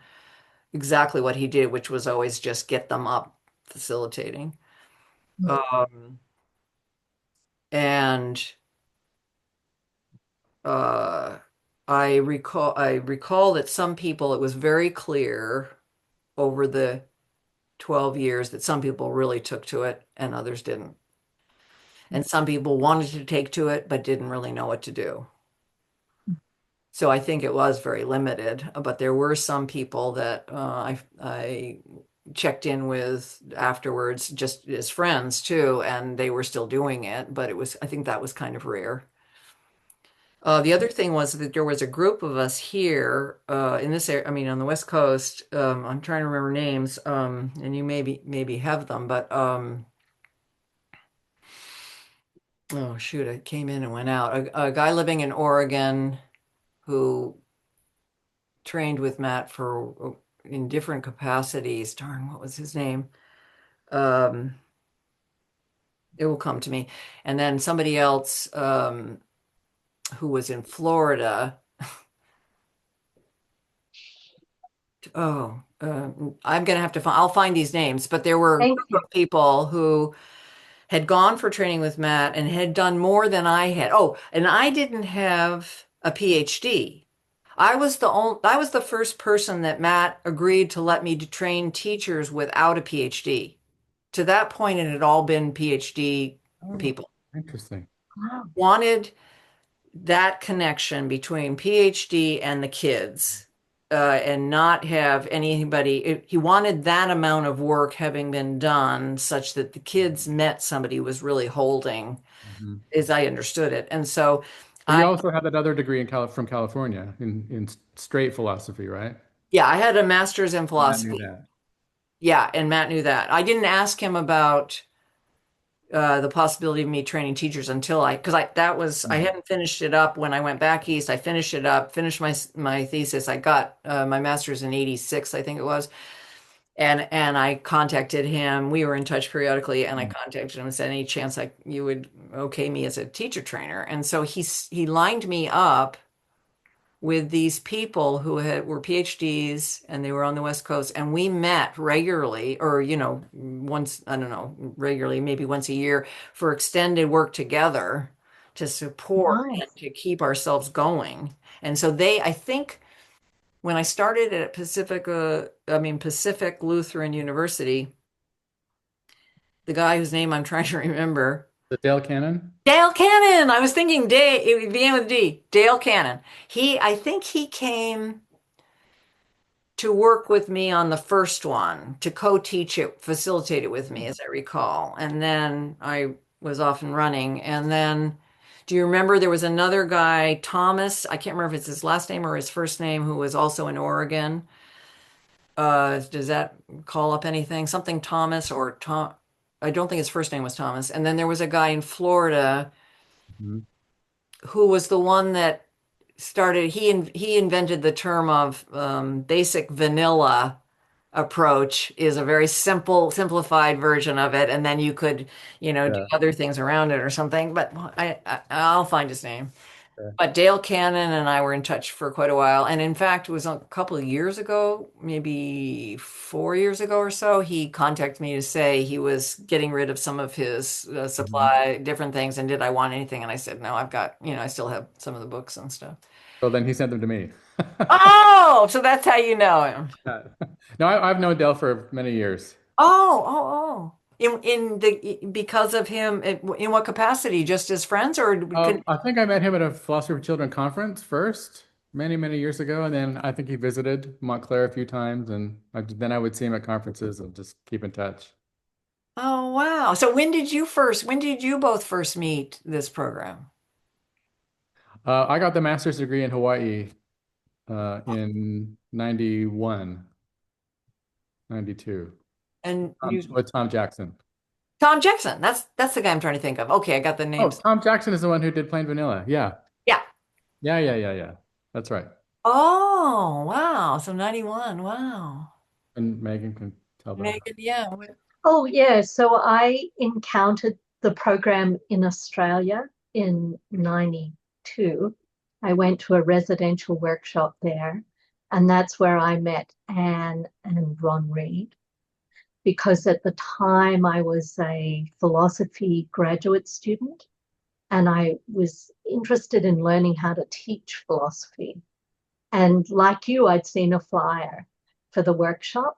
exactly what he did, which was always just get them up facilitating. Um, and uh, I recall that some people, it was very clear over the 12 years that some people really took to it and others didn't. And some people wanted to take to it but didn't really know what to do. So I think it was very limited, but there were some people that I checked in with afterwards, just as friends too, and they were still doing it, but I think that was kind of rare. The other thing was that there was a group of us here in this area, I mean, on the West Coast. I'm trying to remember names, and you maybe have them, but oh shoot, it came in and went out. A guy living in Oregon who trained with Matt for in different capacities. Darn, what was his name? Um, it will come to me. And then somebody else who was in Florida. Oh, I'm gonna have to find. I'll find these names, but there were a Thank group you. of people who had gone for training with Matt and had done more than I had. Oh, and I didn't have a PhD. I was the first person that Matt agreed to let me to train teachers without a PhD. To that point, it had all been PhD Oh, people. interesting. Wow. Wanted that connection between PhD and the kids, and not have anybody. He wanted that amount of work having been done such that the kids met somebody who was really holding, Mhm. as I understood it. And so But you I, also had that other degree from California in straight philosophy, right? yeah, I had a master's in And I knew philosophy. that. Yeah, and Matt knew that. I didn't ask him about the possibility of me training teachers until because I Mm. hadn't finished it up when I went back east. I finished it up, finished my thesis. I got my master's in '86, I think it was, and I contacted him. We were in touch periodically, and I Mm. contacted him and said, "Any chance you would okay me as a teacher trainer?" And so he lined me up with these people who were PhDs and they were on the West Coast, and we met regularly, or once, I don't know, regularly, maybe once a year, for extended work together to support and Nice. to keep ourselves going. And so I think when I started at Pacific Lutheran University, the guy whose name I'm trying to remember, The Dale Cannon? Dale Cannon. I was thinking Dale, it began with D. Dale Cannon. I think he came to work with me on the first one, to co-teach it, facilitate it with me, as I recall. And then I was off and running. And then, do you remember there was another guy, Thomas? I can't remember if it's his last name or his first name, who was also in Oregon. Does that call up anything? Something Thomas or Tom? I don't think his first name was Thomas. And then there was a guy in Florida Mhm. who was the one that he invented the term of basic vanilla approach, is a very simplified version of it, and then you could do Yeah. other things around it or something. But I'll find his name. Okay. But Dale Cannon and I were in touch for quite a while. And in fact, it was a couple of years ago, maybe 4 years ago or so, he contacted me to say he was getting rid of some of his Mhm. supply, different things. And did I want anything? And I said, no, I've got, I still have some of the books and stuff. So then he sent them to me. Oh, so that's how you know him. Yeah. No, I've known Dell for many years. Oh, oh, oh. Because of him, in what capacity? Just as friends, or I think I met him at a Philosophy of Children conference first, many, many years ago, and then I think he visited Montclair a few times, and then I would see him at conferences and just keep in touch. Oh, wow. So when did you both first meet this program? I got the master's degree in Hawaii in 91, 92, And with Tom Jackson. Tom Jackson. That's the guy I'm trying to think of. Okay, I got the Oh, names. Tom Jackson is the one who did Plain Vanilla. Yeah. Yeah. Yeah, yeah, yeah, yeah. That's right. Oh, wow. So 91. Wow. And Megan can tell better. Megan, yeah. Oh, yeah. So I encountered the program in Australia in 92. I went to a residential workshop there, and that's where I met Anne and Ron Reed, because at the time I was a philosophy graduate student and I was interested in learning how to teach philosophy. And like you, I'd seen a flyer for the workshop,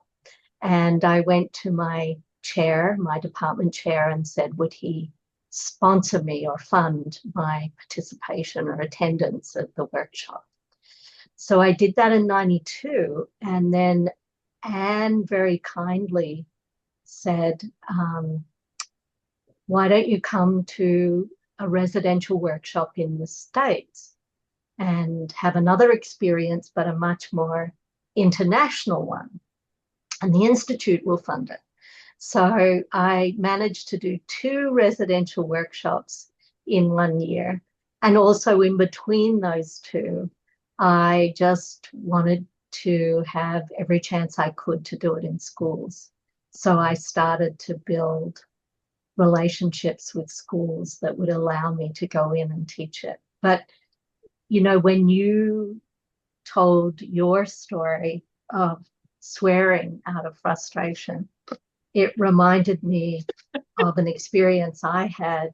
and I went to my chair, my department chair, and said, would he sponsor me or fund my participation or attendance at the workshop? So I did that in 92. And then Anne very kindly said, why don't you come to a residential workshop in the States and have another experience, but a much more international one? And the Institute will fund it. So I managed to do 2 residential workshops in 1 year. And also in between those two, I just wanted to have every chance I could to do it in schools. So I started to build relationships with schools that would allow me to go in and teach it. But, when you told your story of swearing out of frustration, it reminded me of an experience I had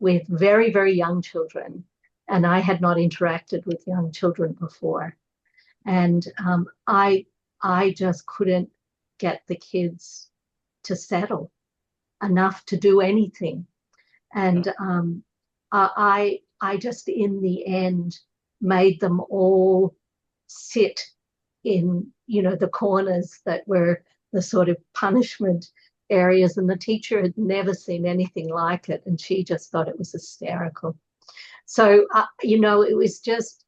with very, very young children. And I had not interacted with young children before. And I just couldn't get the kids to settle enough to do anything. And I just, in the end, made them all sit in, the corners that were the sort of punishment areas. And the teacher had never seen anything like it. And she just thought it was hysterical. So, it was just,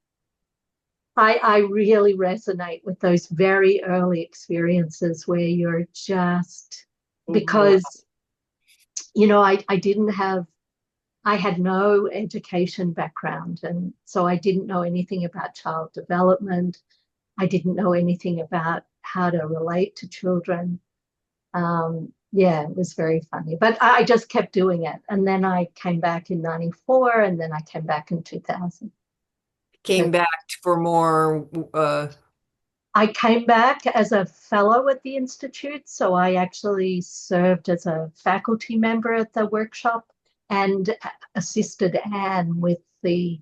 I really resonate with those very early experiences where you're just, because, I didn't have, I had no education background. And so I didn't know anything about child development. I didn't know anything about how to relate to children. Yeah, it was very funny, but I just kept doing it. And then I came back in 94, and then I came back in 2000. Came back for more. I came back as a fellow at the Institute. So I actually served as a faculty member at the workshop and assisted Anne with the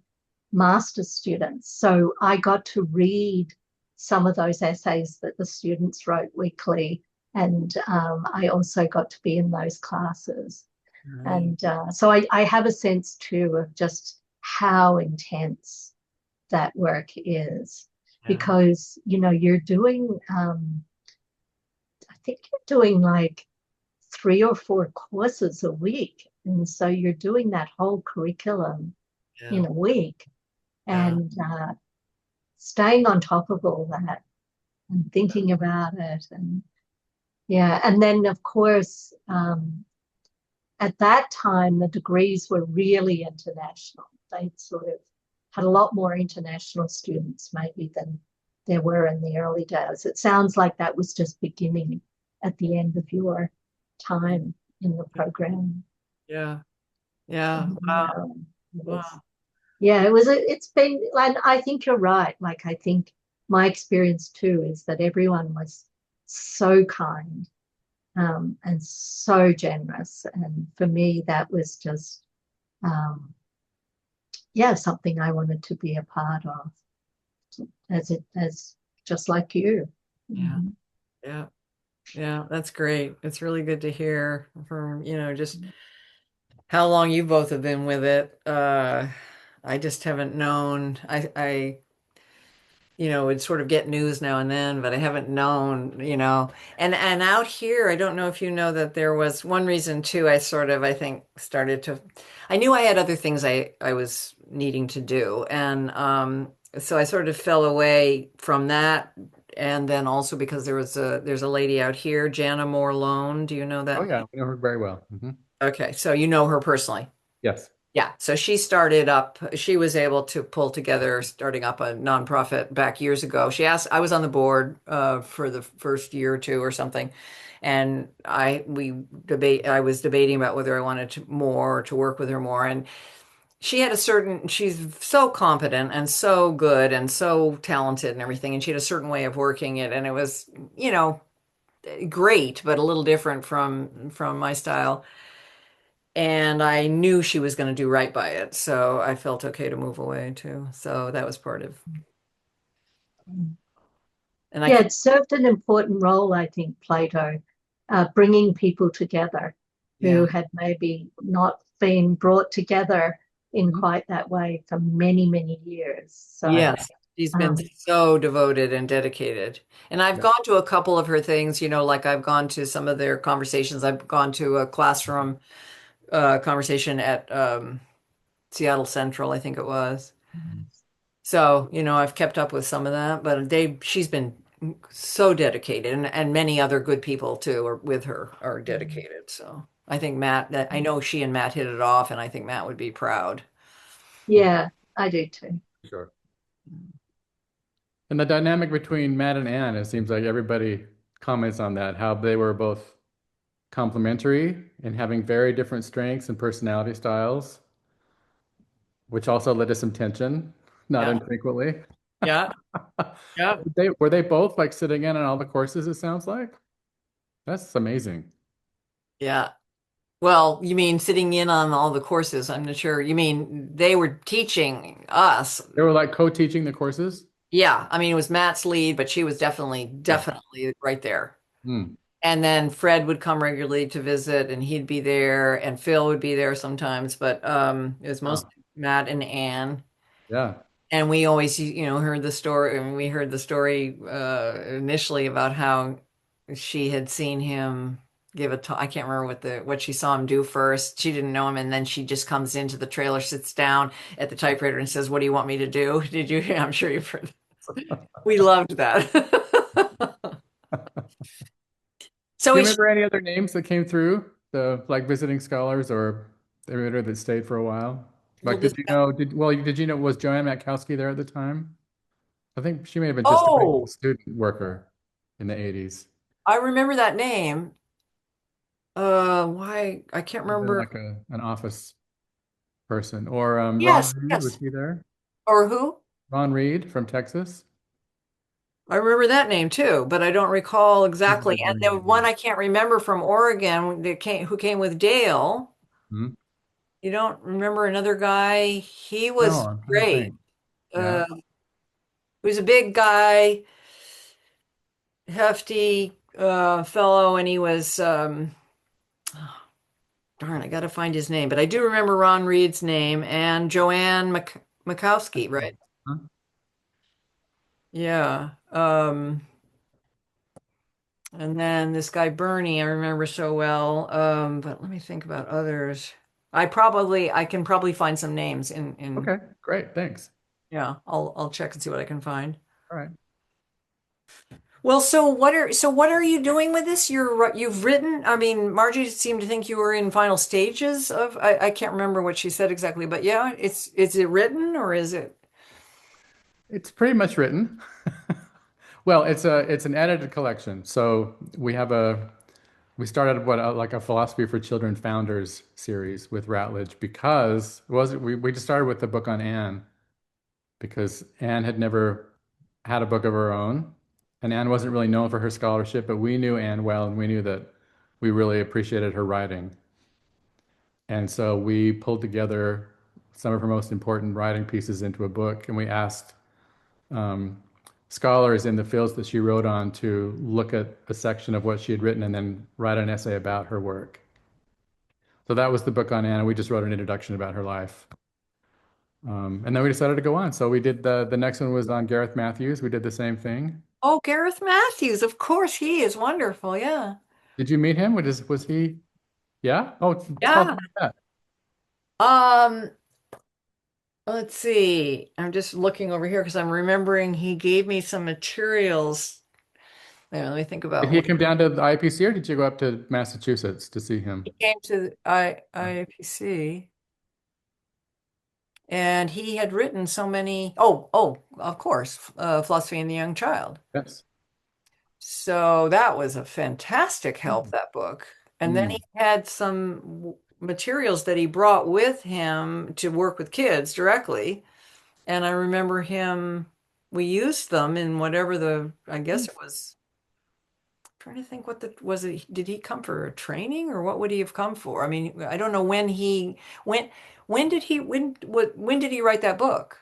master's students. So I got to read some of those essays that the students wrote weekly. And I also got to be in those classes. Right. And so I have a sense too of just how intense that work is. Yeah. Because, you're doing, I think you're doing like 3 or 4 courses a week. And so you're doing that whole curriculum in a week. And staying on top of all that and thinking about it. And yeah, and then of course, at that time, the degrees were really international. They sort of had a lot more international students maybe than there were in the early days. It sounds like that was just beginning at the end of your time in the program. Yeah. Yeah. And, Wow. it was, Wow. Yeah, it's been, and I think you're right. Like, I think my experience too is that everyone was so kind, and so generous. And for me, that was just, um, yeah, something I wanted to be a part of, as just like you. Yeah. Mhm. Yeah. Yeah, that's great. It's really good to hear from, just how long you both have been with it. I just haven't known. Would sort of get news now and then, but I haven't known, and out here, I don't know if you know that there was one reason too. I think, started to, I knew I had other things I was needing to do. And so I sort of fell away from that. And then also because there's a lady out here, Jana Moore Lone. Do you know Oh that? yeah, we know her very well. Okay, so you know her personally. Yes. Yeah, so she was able to pull together starting up a nonprofit back years ago. I was on the board for the first year or two or something. And I was debating about whether I wanted to work with her more. And she's so competent and so good and so talented and everything. And she had a certain way of working it. And it was, great, but a little different from my style. And I knew she was going to do right by it, so I felt okay to move away too. So that was part of, and I Yeah, can, it served an important role, I think, Plato, bringing people together yeah, who had maybe not been brought together in Mhm. quite that way for many, many years. So, yes, she's been um, so devoted and dedicated. And I've Yeah. gone to a couple of her things, like I've gone to some of their conversations. I've gone to a classroom conversation at Seattle Central, I think it was. So, I've kept up with some of that, but she's been so dedicated, and many other good people too are with her are dedicated. So I think I know she and Matt hit it off, and I think Matt would be proud. yeah, I do too. Sure. And the dynamic between Matt and Anne, it seems like everybody comments on that, how they were both complementary and having very different strengths and personality styles, which also led to some tension, not Yeah, infrequently. yeah, yeah, Were they both like sitting in on all the courses, it sounds like? That's amazing. yeah. Well, you mean sitting in on all the courses? I'm not sure. You mean they were teaching us? They were like co-teaching the courses? Yeah, I mean it was Matt's lead, but she was definitely, Yeah. definitely right there. Hmm. And then Fred would come regularly to visit, and he'd be there, and Phil would be there sometimes, but it was Wow. mostly Matt and Anne. Yeah. And we always, heard the story. I mean, we heard the story initially about how she had seen him give a talk. I can't remember what she saw him do first. She didn't know him, and then she just comes into the trailer, sits down at the typewriter, and says, "What do you want me to do?" Did you? I'm sure you've heard. We loved that. So Do you we remember any other names that came through, the like visiting scholars or everybody that stayed for a while? well, Like, did you know, was Joanne Matkowski there at the time? I think she may have been just a regular oh, student worker in the 80s. I remember that name. Why? I can't Might have been remember. like an office person. Or Ron Yes, Reed, was yes. he there? Or who? Ron Reed from Texas. I remember that name too, but I don't recall He might exactly. have And been the one I can't remember from Oregon who came with Dale. Hmm? You don't remember another guy? He No, was I'm trying to great. think. Yeah. He was a big guy, hefty fellow, and he was darn, I got to find his name, but I do remember Ron Reed's name and Joanne Makowski, right? Huh? Yeah. And then this guy Bernie, I remember so well. But let me think about others. I can probably find some names in Okay, great. Thanks. yeah, I'll check and see what I can find. All right. Well, so what are you doing with this? You've written, I mean, Margie seemed to think you were in final stages of, I can't remember what she said exactly, but yeah, is it written or is it? It's pretty much written. Well, it's an edited collection. So we have we started like a philosophy for children founders series with Routledge because it was we just started with the book on Anne because Anne had never had a book of her own, and Anne wasn't really known for her scholarship, but we knew Anne well, and we knew that we really appreciated her writing. And so we pulled together some of her most important writing pieces into a book, and we asked um, scholars in the fields that she wrote on to look at a section of what she had written and then write an essay about her work. So that was the book on Anne. We just wrote an introduction about her life. And then we decided to go on. So we did the next one was on Gareth Matthews. We did the same thing. Oh, Gareth Matthews, of course, he is wonderful. Yeah. Did you meet him? Was he? Yeah. Oh, tell us Yeah. about that. Um, let's see. I'm just looking over here because I'm remembering he gave me some materials. Wait, let me think Did about he what come down to the IPC or did you go up to Massachusetts to see him? he came to IAPC. And he had written so many, of course, Philosophy and the Young Child. Yes. So that was a fantastic help, that book. And then Mm. he had some materials that he brought with him to work with kids directly. And I remember we used them in whatever I guess it was, trying to think was it, did he come for a training or what would he have come for? I mean, I don't know when did he write that book?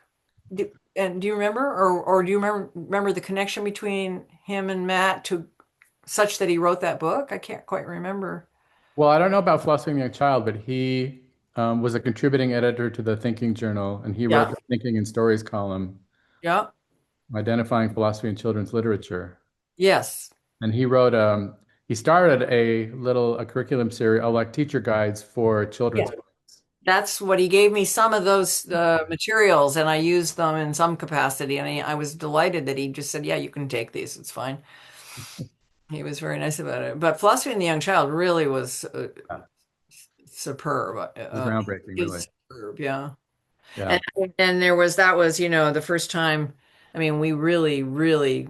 And do you remember, or do you remember the connection between him and Matt to such that he wrote that book? I can't quite remember. Well, I don't know about Philosophy of the Young Child, but he was a contributing editor to the Thinking Journal, and he wrote Yeah, the Thinking in Stories column, yeah, identifying philosophy in children's literature. yes, And he started a curriculum series, like teacher guides for children's yeah. books. That's what he gave me some of those materials, and I used them in some capacity. And I was delighted that he just said, "Yeah, you can take these. It's fine." He was very nice about it. But Philosophy and the Young Child really was Yeah, superb. it was groundbreaking, really. Is superb, yeah. Yeah. And then that was, the first time. I mean, we really, really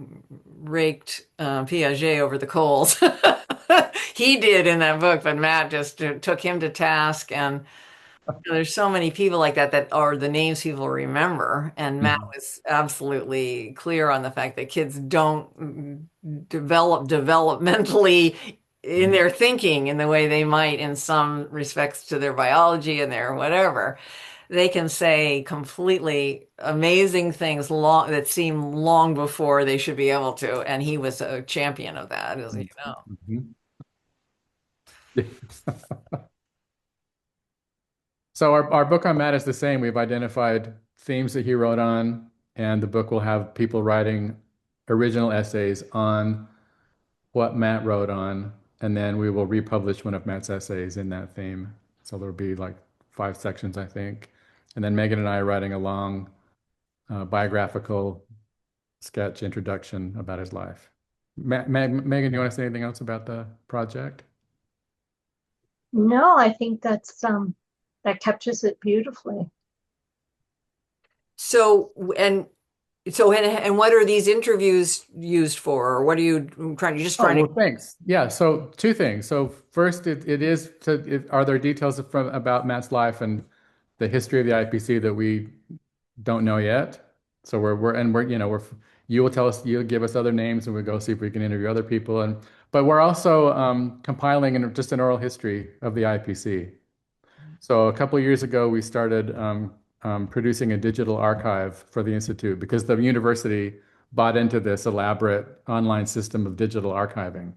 raked Piaget over the coals. He did in that book, but Matt just took him to task. And there's so many people like that are the names people remember. And Matt Mhm. was absolutely clear on the fact that kids don't develop developmentally in their thinking in the way they might in some respects to their biology and their whatever. They can say completely amazing things that seem long before they should be able to. And he was a champion of that, as you know. Mhm. So our book on Matt is the same. We've identified themes that he wrote on, and the book will have people writing original essays on what Matt wrote on, and then we will republish one of Matt's essays in that theme. So there'll be like 5 sections, I think. And then Megan and I are writing a long biographical sketch introduction about his life. Megan, do you want to say anything else about the project? No, I think that captures it beautifully. So, and what are these interviews used for? Or what are you trying to just Oh, trying to? well, thanks. Yeah, so two things. So first, are there details about Matt's life and the history of the IPC that we don't know yet? So you will tell us, you'll give us other names and we'll go see if we can interview other people. But we're also compiling just an oral history of the IPC. So a couple of years ago, we started producing a digital archive for the Institute because the university bought into this elaborate online system of digital archiving.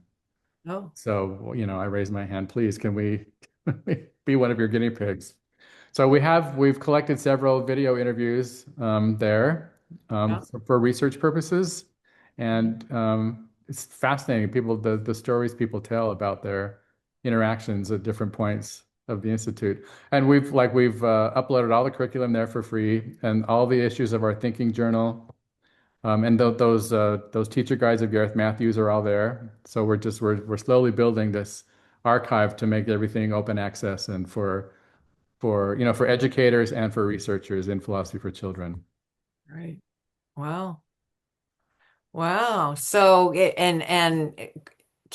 Oh, So, I raised my hand, please, can we be one of your guinea pigs? So we've collected several video interviews there yeah, for research purposes, and it's fascinating. The stories people tell about their interactions at different points of the institute, and we've uploaded all the curriculum there for free, and all the issues of our thinking journal, and those teacher guides of Gareth Matthews are all there. So we're slowly building this archive to make everything open access and for educators and for researchers in philosophy for children. right. Wow. Wow. So, and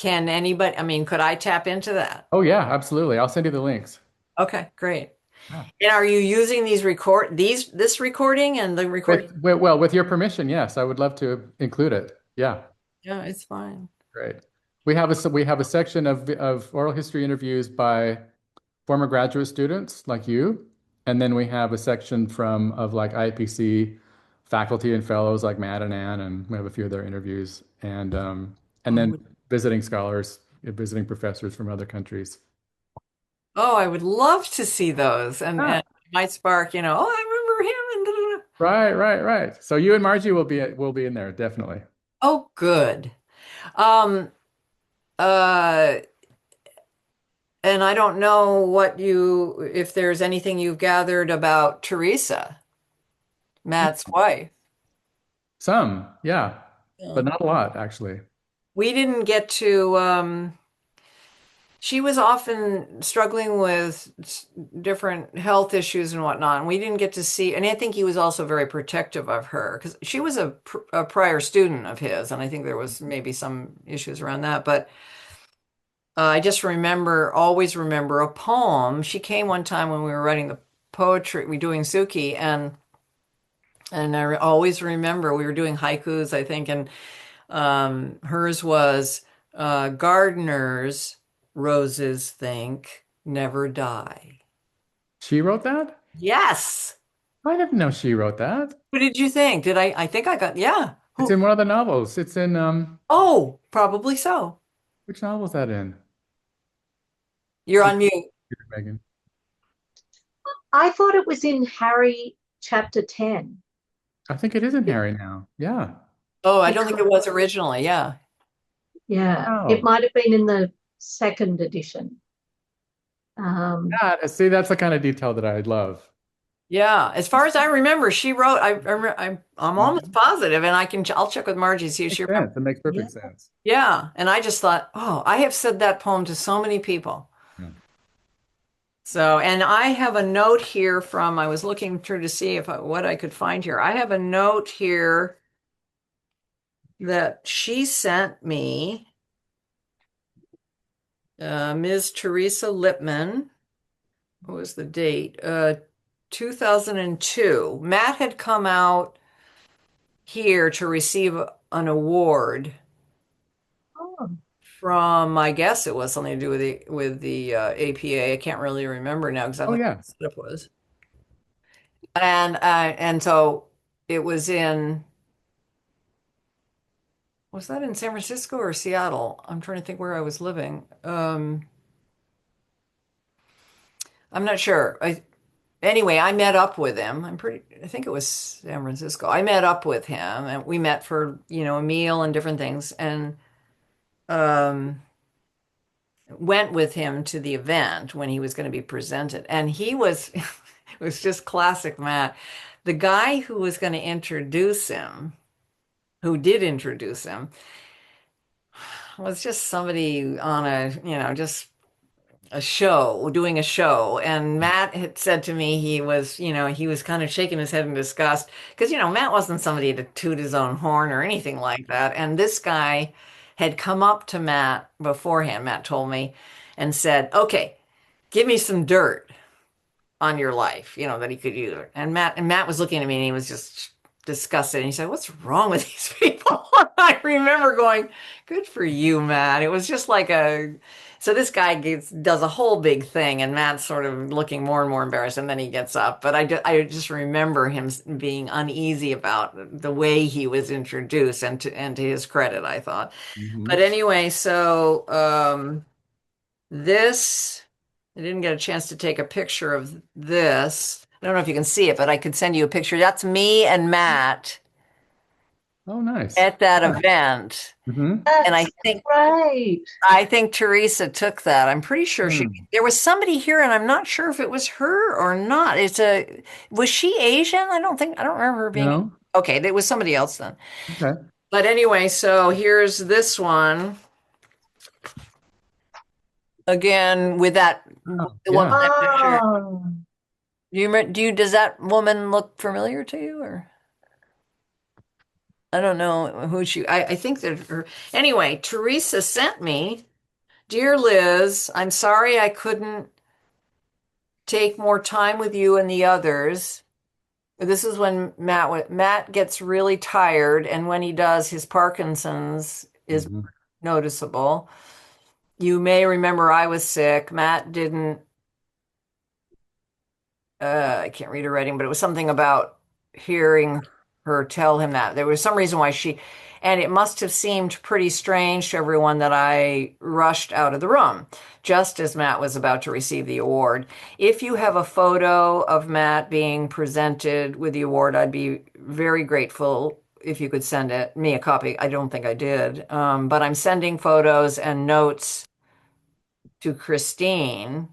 can anybody, I mean, could I tap into that? Oh yeah, absolutely. I'll send you the links. Okay, great. Yeah. And are you using this recording and the recording? Well, with your permission, yes, I would love to include it. Yeah, Yeah, it's fine. great. We have a section of oral history interviews by former graduate students like you, and then we have a section of like IAPC faculty and fellows like Matt and Ann, and we have a few of their interviews, and then visiting scholars, visiting professors from other countries. Oh, I would love to see those, and Ah, it might spark, oh, I remember him, and da, da, da. right, right, right. So you and Margie will be in there definitely. Oh, good. Um, uh, and I don't know if there's anything you've gathered about Teresa, Matt's wife. Some, yeah, Yeah. but not a lot actually. We didn't get to, she was often struggling with different health issues and whatnot, and we didn't get to see, and I think he was also very protective of her because she was a prior student of his, and I think there was maybe some issues around that, but I just always remember a poem. She came one time when we were writing the poetry, we doing Suki, and I always remember we were doing haikus, I think, and hers was gardeners, roses think never die. She wrote that? Yes. I didn't know she wrote that. What did you think? I think I got, yeah. It's Who? in one of the novels. It's in Oh, probably so. which novel is that in? You're on mute. Megan. I thought it was in Harry chapter 10. I think it is in Harry now. Yeah. Oh, I don't think Because, it was originally. Yeah. yeah, it Oh, might have been in the second edition. see, that's the kind of detail that I love. Yeah. As far as I remember, she wrote, I'm almost Mhm. positive, and I'll check with Margie, see if Makes she remembers. sense. It makes Yeah. perfect sense. Yeah. And I just thought, oh, I have said that poem to so many people. Yeah. So, and I have a note here I was looking through to see what I could find here. I have a note here that she sent me, Ms. Teresa Lipman. What was the date? 2002. Matt had come out here to receive an award Oh, from, I guess it was something to do with the APA. I can't really remember now Oh exactly what yeah. the setup was. And so it was that in San Francisco or Seattle? I'm trying to think where I was living. I'm not sure. Anyway, I met up with him. I think it was San Francisco. I met up with him and we met for, a meal and different things, and um, went with him to the event when he was going to be presented. And it was just classic Matt. The guy who was going to introduce him, who did introduce him, was just somebody on just doing a show. And Matt had said to me he was kind of shaking his head in disgust because, Matt wasn't somebody to toot his own horn or anything like that. And this guy had come up to Matt beforehand, Matt told me, and said, okay, give me some dirt on your life, that he could use. And Matt was looking at me and he was just disgusted. And he said, what's wrong with these people? I remember going, good for you, Matt. It was just like so this guy does a whole big thing, and Matt's sort of looking more and more embarrassed, and then he gets up. But I just remember him being uneasy about the way he was introduced, and to his credit, I thought. Hmm. But anyway, so this, I didn't get a chance to take a picture of this. I don't know if you can see it, but I could send you a picture. That's me and Matt Oh, nice. at that Yeah. event. Hmm. And that's great. I think Teresa took that. I'm pretty sure Hmm. there was somebody here, and I'm not sure if it was her or not. Was she Asian? I don't remember her being. No. Okay, there was somebody else then. Okay. But anyway, so here's this one again with Oh, the woman yeah. that picture. Oh, Does that woman look familiar to you, or? I don't know who I think that her, anyway, Teresa sent me, Dear Liz, I'm sorry I couldn't take more time with you and the others. This is when Matt gets really tired, and when he does, his Parkinson's is Mhm. noticeable. You may remember I was sick. Matt didn't, I can't read her writing, but it was something about hearing her tell him that. There was some reason why and it must have seemed pretty strange to everyone that I rushed out of the room just as Matt was about to receive the award. If you have a photo of Matt being presented with the award, I'd be very grateful if you could send me a copy. I don't think I did, but I'm sending photos and notes to Christine,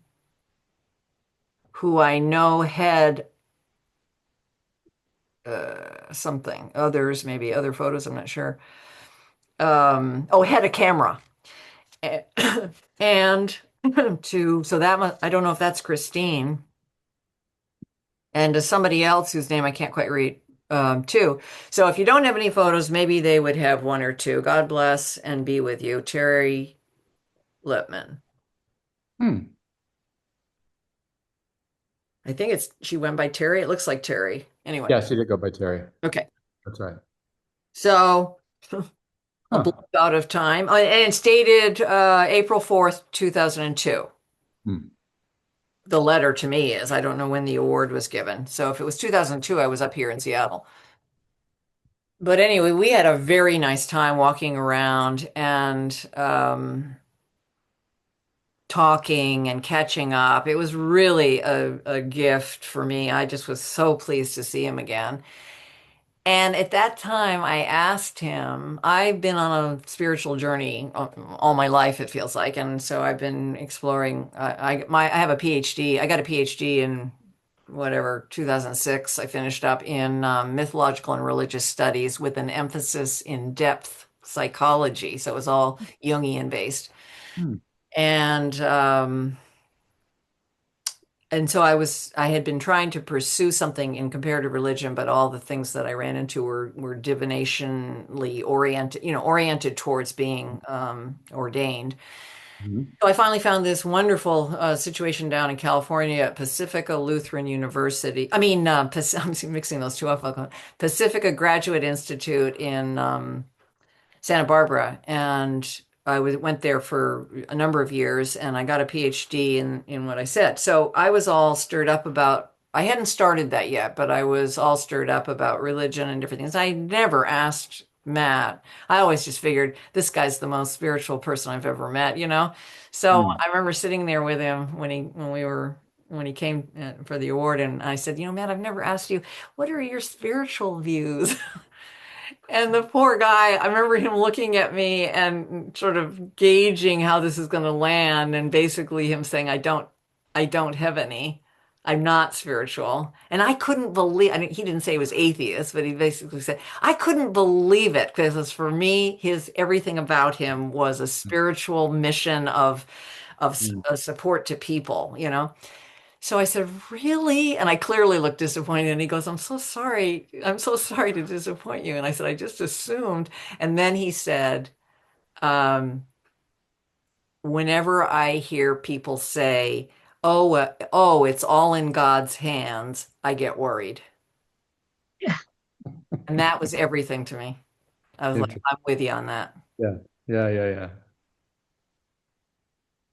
who I know had something, others, maybe other photos, I'm not sure. Oh, had a camera. And so I don't know if that's Christine. And to somebody else whose name I can't quite read, too. So if you don't have any photos, maybe they would have one or two. God bless and be with you, Terry Lipman. Hmm. I think she went by Terry. It looks like Terry. Anyway, Yeah, she did go by Terry. okay. That's right. So a Huh. block out of time. And it's dated April 4th, 2002. Hmm. The letter to me is. I don't know when the award was given. So if it was 2002, I was up here in Seattle. But anyway, we had a very nice time walking around and talking and catching up. It was really a gift for me. I just was so pleased to see him again. And at that time, I asked him, I've been on a spiritual journey all my life, it feels like. And so I've been exploring, I have a PhD. I got a PhD in whatever, 2006. I finished up in mythological and religious studies with an emphasis in depth psychology. So it was all Jungian based. Hmm. And and so I had been trying to pursue something in comparative religion, but all the things that I ran into were divinationally oriented, oriented towards being ordained. Mhm. So I finally found this wonderful situation down in California at Pacifica Lutheran University. I mean, I'm mixing those two up. Pacifica Graduate Institute in Santa Barbara, and went there for a number of years, and I got a PhD in what I said. So I was all stirred up about. I hadn't started that yet, but I was all stirred up about religion and different things. I never asked Matt. I always just figured this guy's the most spiritual person I've ever met. So Hmm. I remember sitting there with him when he came for the award, and I said, Matt, I've never asked you, what are your spiritual views? And the poor guy, I remember him looking at me and sort of gauging how this is going to land, and basically him saying, I don't have any. I'm not spiritual. And I couldn't believe, I mean, he didn't say he was atheist, but he basically said, I couldn't believe it because for me, everything about him was a spiritual mission of Hmm. support to people. So I said, Really? And I clearly looked disappointed. And he goes, I'm so sorry. I'm so sorry to disappoint you. And I said, I just assumed. And then he said, um, Whenever I hear people say, oh, it's all in God's hands, I get worried. And that was everything to me. I was like, Interesting. I'm with you on that. Yeah. Yeah. Yeah. Yeah.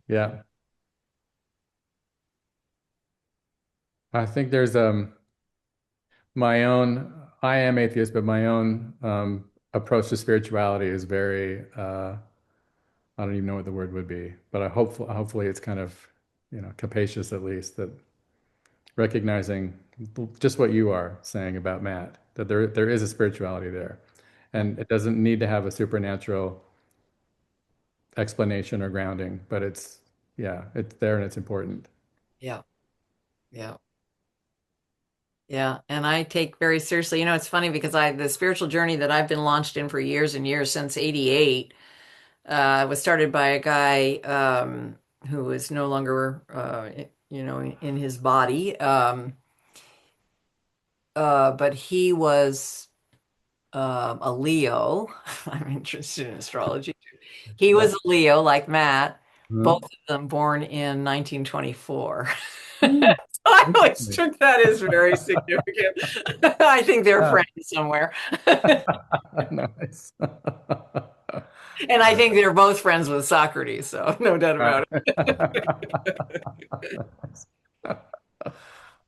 Yeah. I think there's my own. I am atheist, but my own approach to spirituality is very. I don't even know what the word would be, but hopefully it's kind of, capacious at least, that recognizing just what you are saying about Matt, that there is a spirituality there, and it doesn't need to have a supernatural explanation or grounding, but yeah, it's there and it's important. Yeah. Yeah. Yeah. And I take very seriously, it's funny because the spiritual journey that I've been launched in for years and years since 88 was started by a guy who is no longer, in his body. But he was a Leo. I'm interested in astrology too. He was a Leo, like Matt, both Mhm. of them born in 1924. Hmm. I always Interesting. took that as very significant. I think they're Yeah. friends somewhere. Nice. And I think they're both friends with Socrates, so no doubt about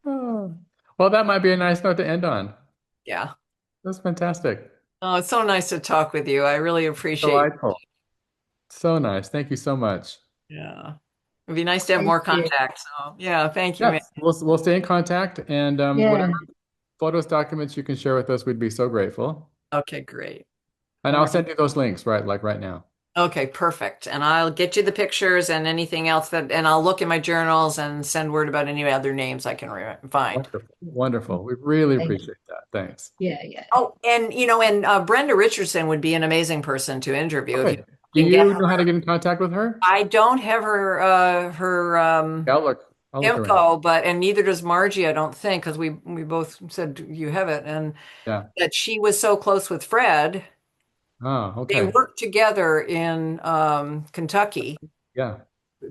Oh. Well, that might be a nice note to end on. it. Yeah. That's fantastic. Oh, it's so nice to talk with you. I really appreciate. Delightful. So nice. Thank you so much. Yeah. It'd be nice to have Thank more you. contact. So, yeah, thank you, man. Yes, we'll stay in contact, and whatever Yeah. photos, documents you can share with us, we'd be so grateful. Okay, great. And All I'll right. send you those links right now. Okay, perfect. And I'll get you the pictures and anything else and I'll look in my journals and send word about any other names I can find. Wonderful. Wonderful. We really Thank appreciate that. Thanks. Yeah, yeah. Oh, and Brenda Richardson would be an amazing person to interview if you Okay. Do can get you know how her. to get in contact with her? I don't have her Yeah, I'll look around. info, and neither does Margie, I don't think, because we both said you have it, and Yeah. that she was so close with Fred. Oh, They okay. worked together in Kentucky Yeah.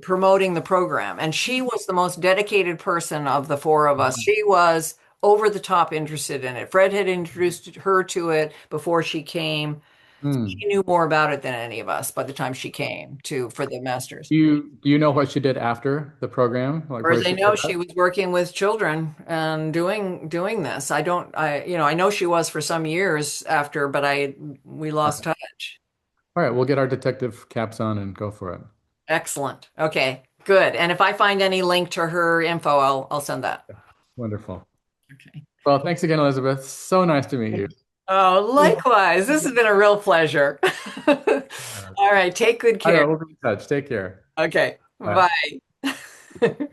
promoting the program, and she was the most dedicated person of the four of us. Mm. She was over the top interested in it. Fred had introduced her to it before she came. She Hmm. knew more about it than any of us by the time she came to for the masters. Do you know what she did after the program? Like Or where as I she know, ended she up? was working with children and doing this. I know she was for some years after, but we lost Okay. touch. All right, we'll get our detective caps on and go for it. Excellent. Okay, good. And if I find any link to her info, I'll send that. Wonderful. Okay. Well, thanks again, Elizabeth. So nice to meet you. Oh, Yeah. likewise. This has been a real pleasure. All right, take good All care. right, we'll be in touch. Take care. Okay, Bye. bye.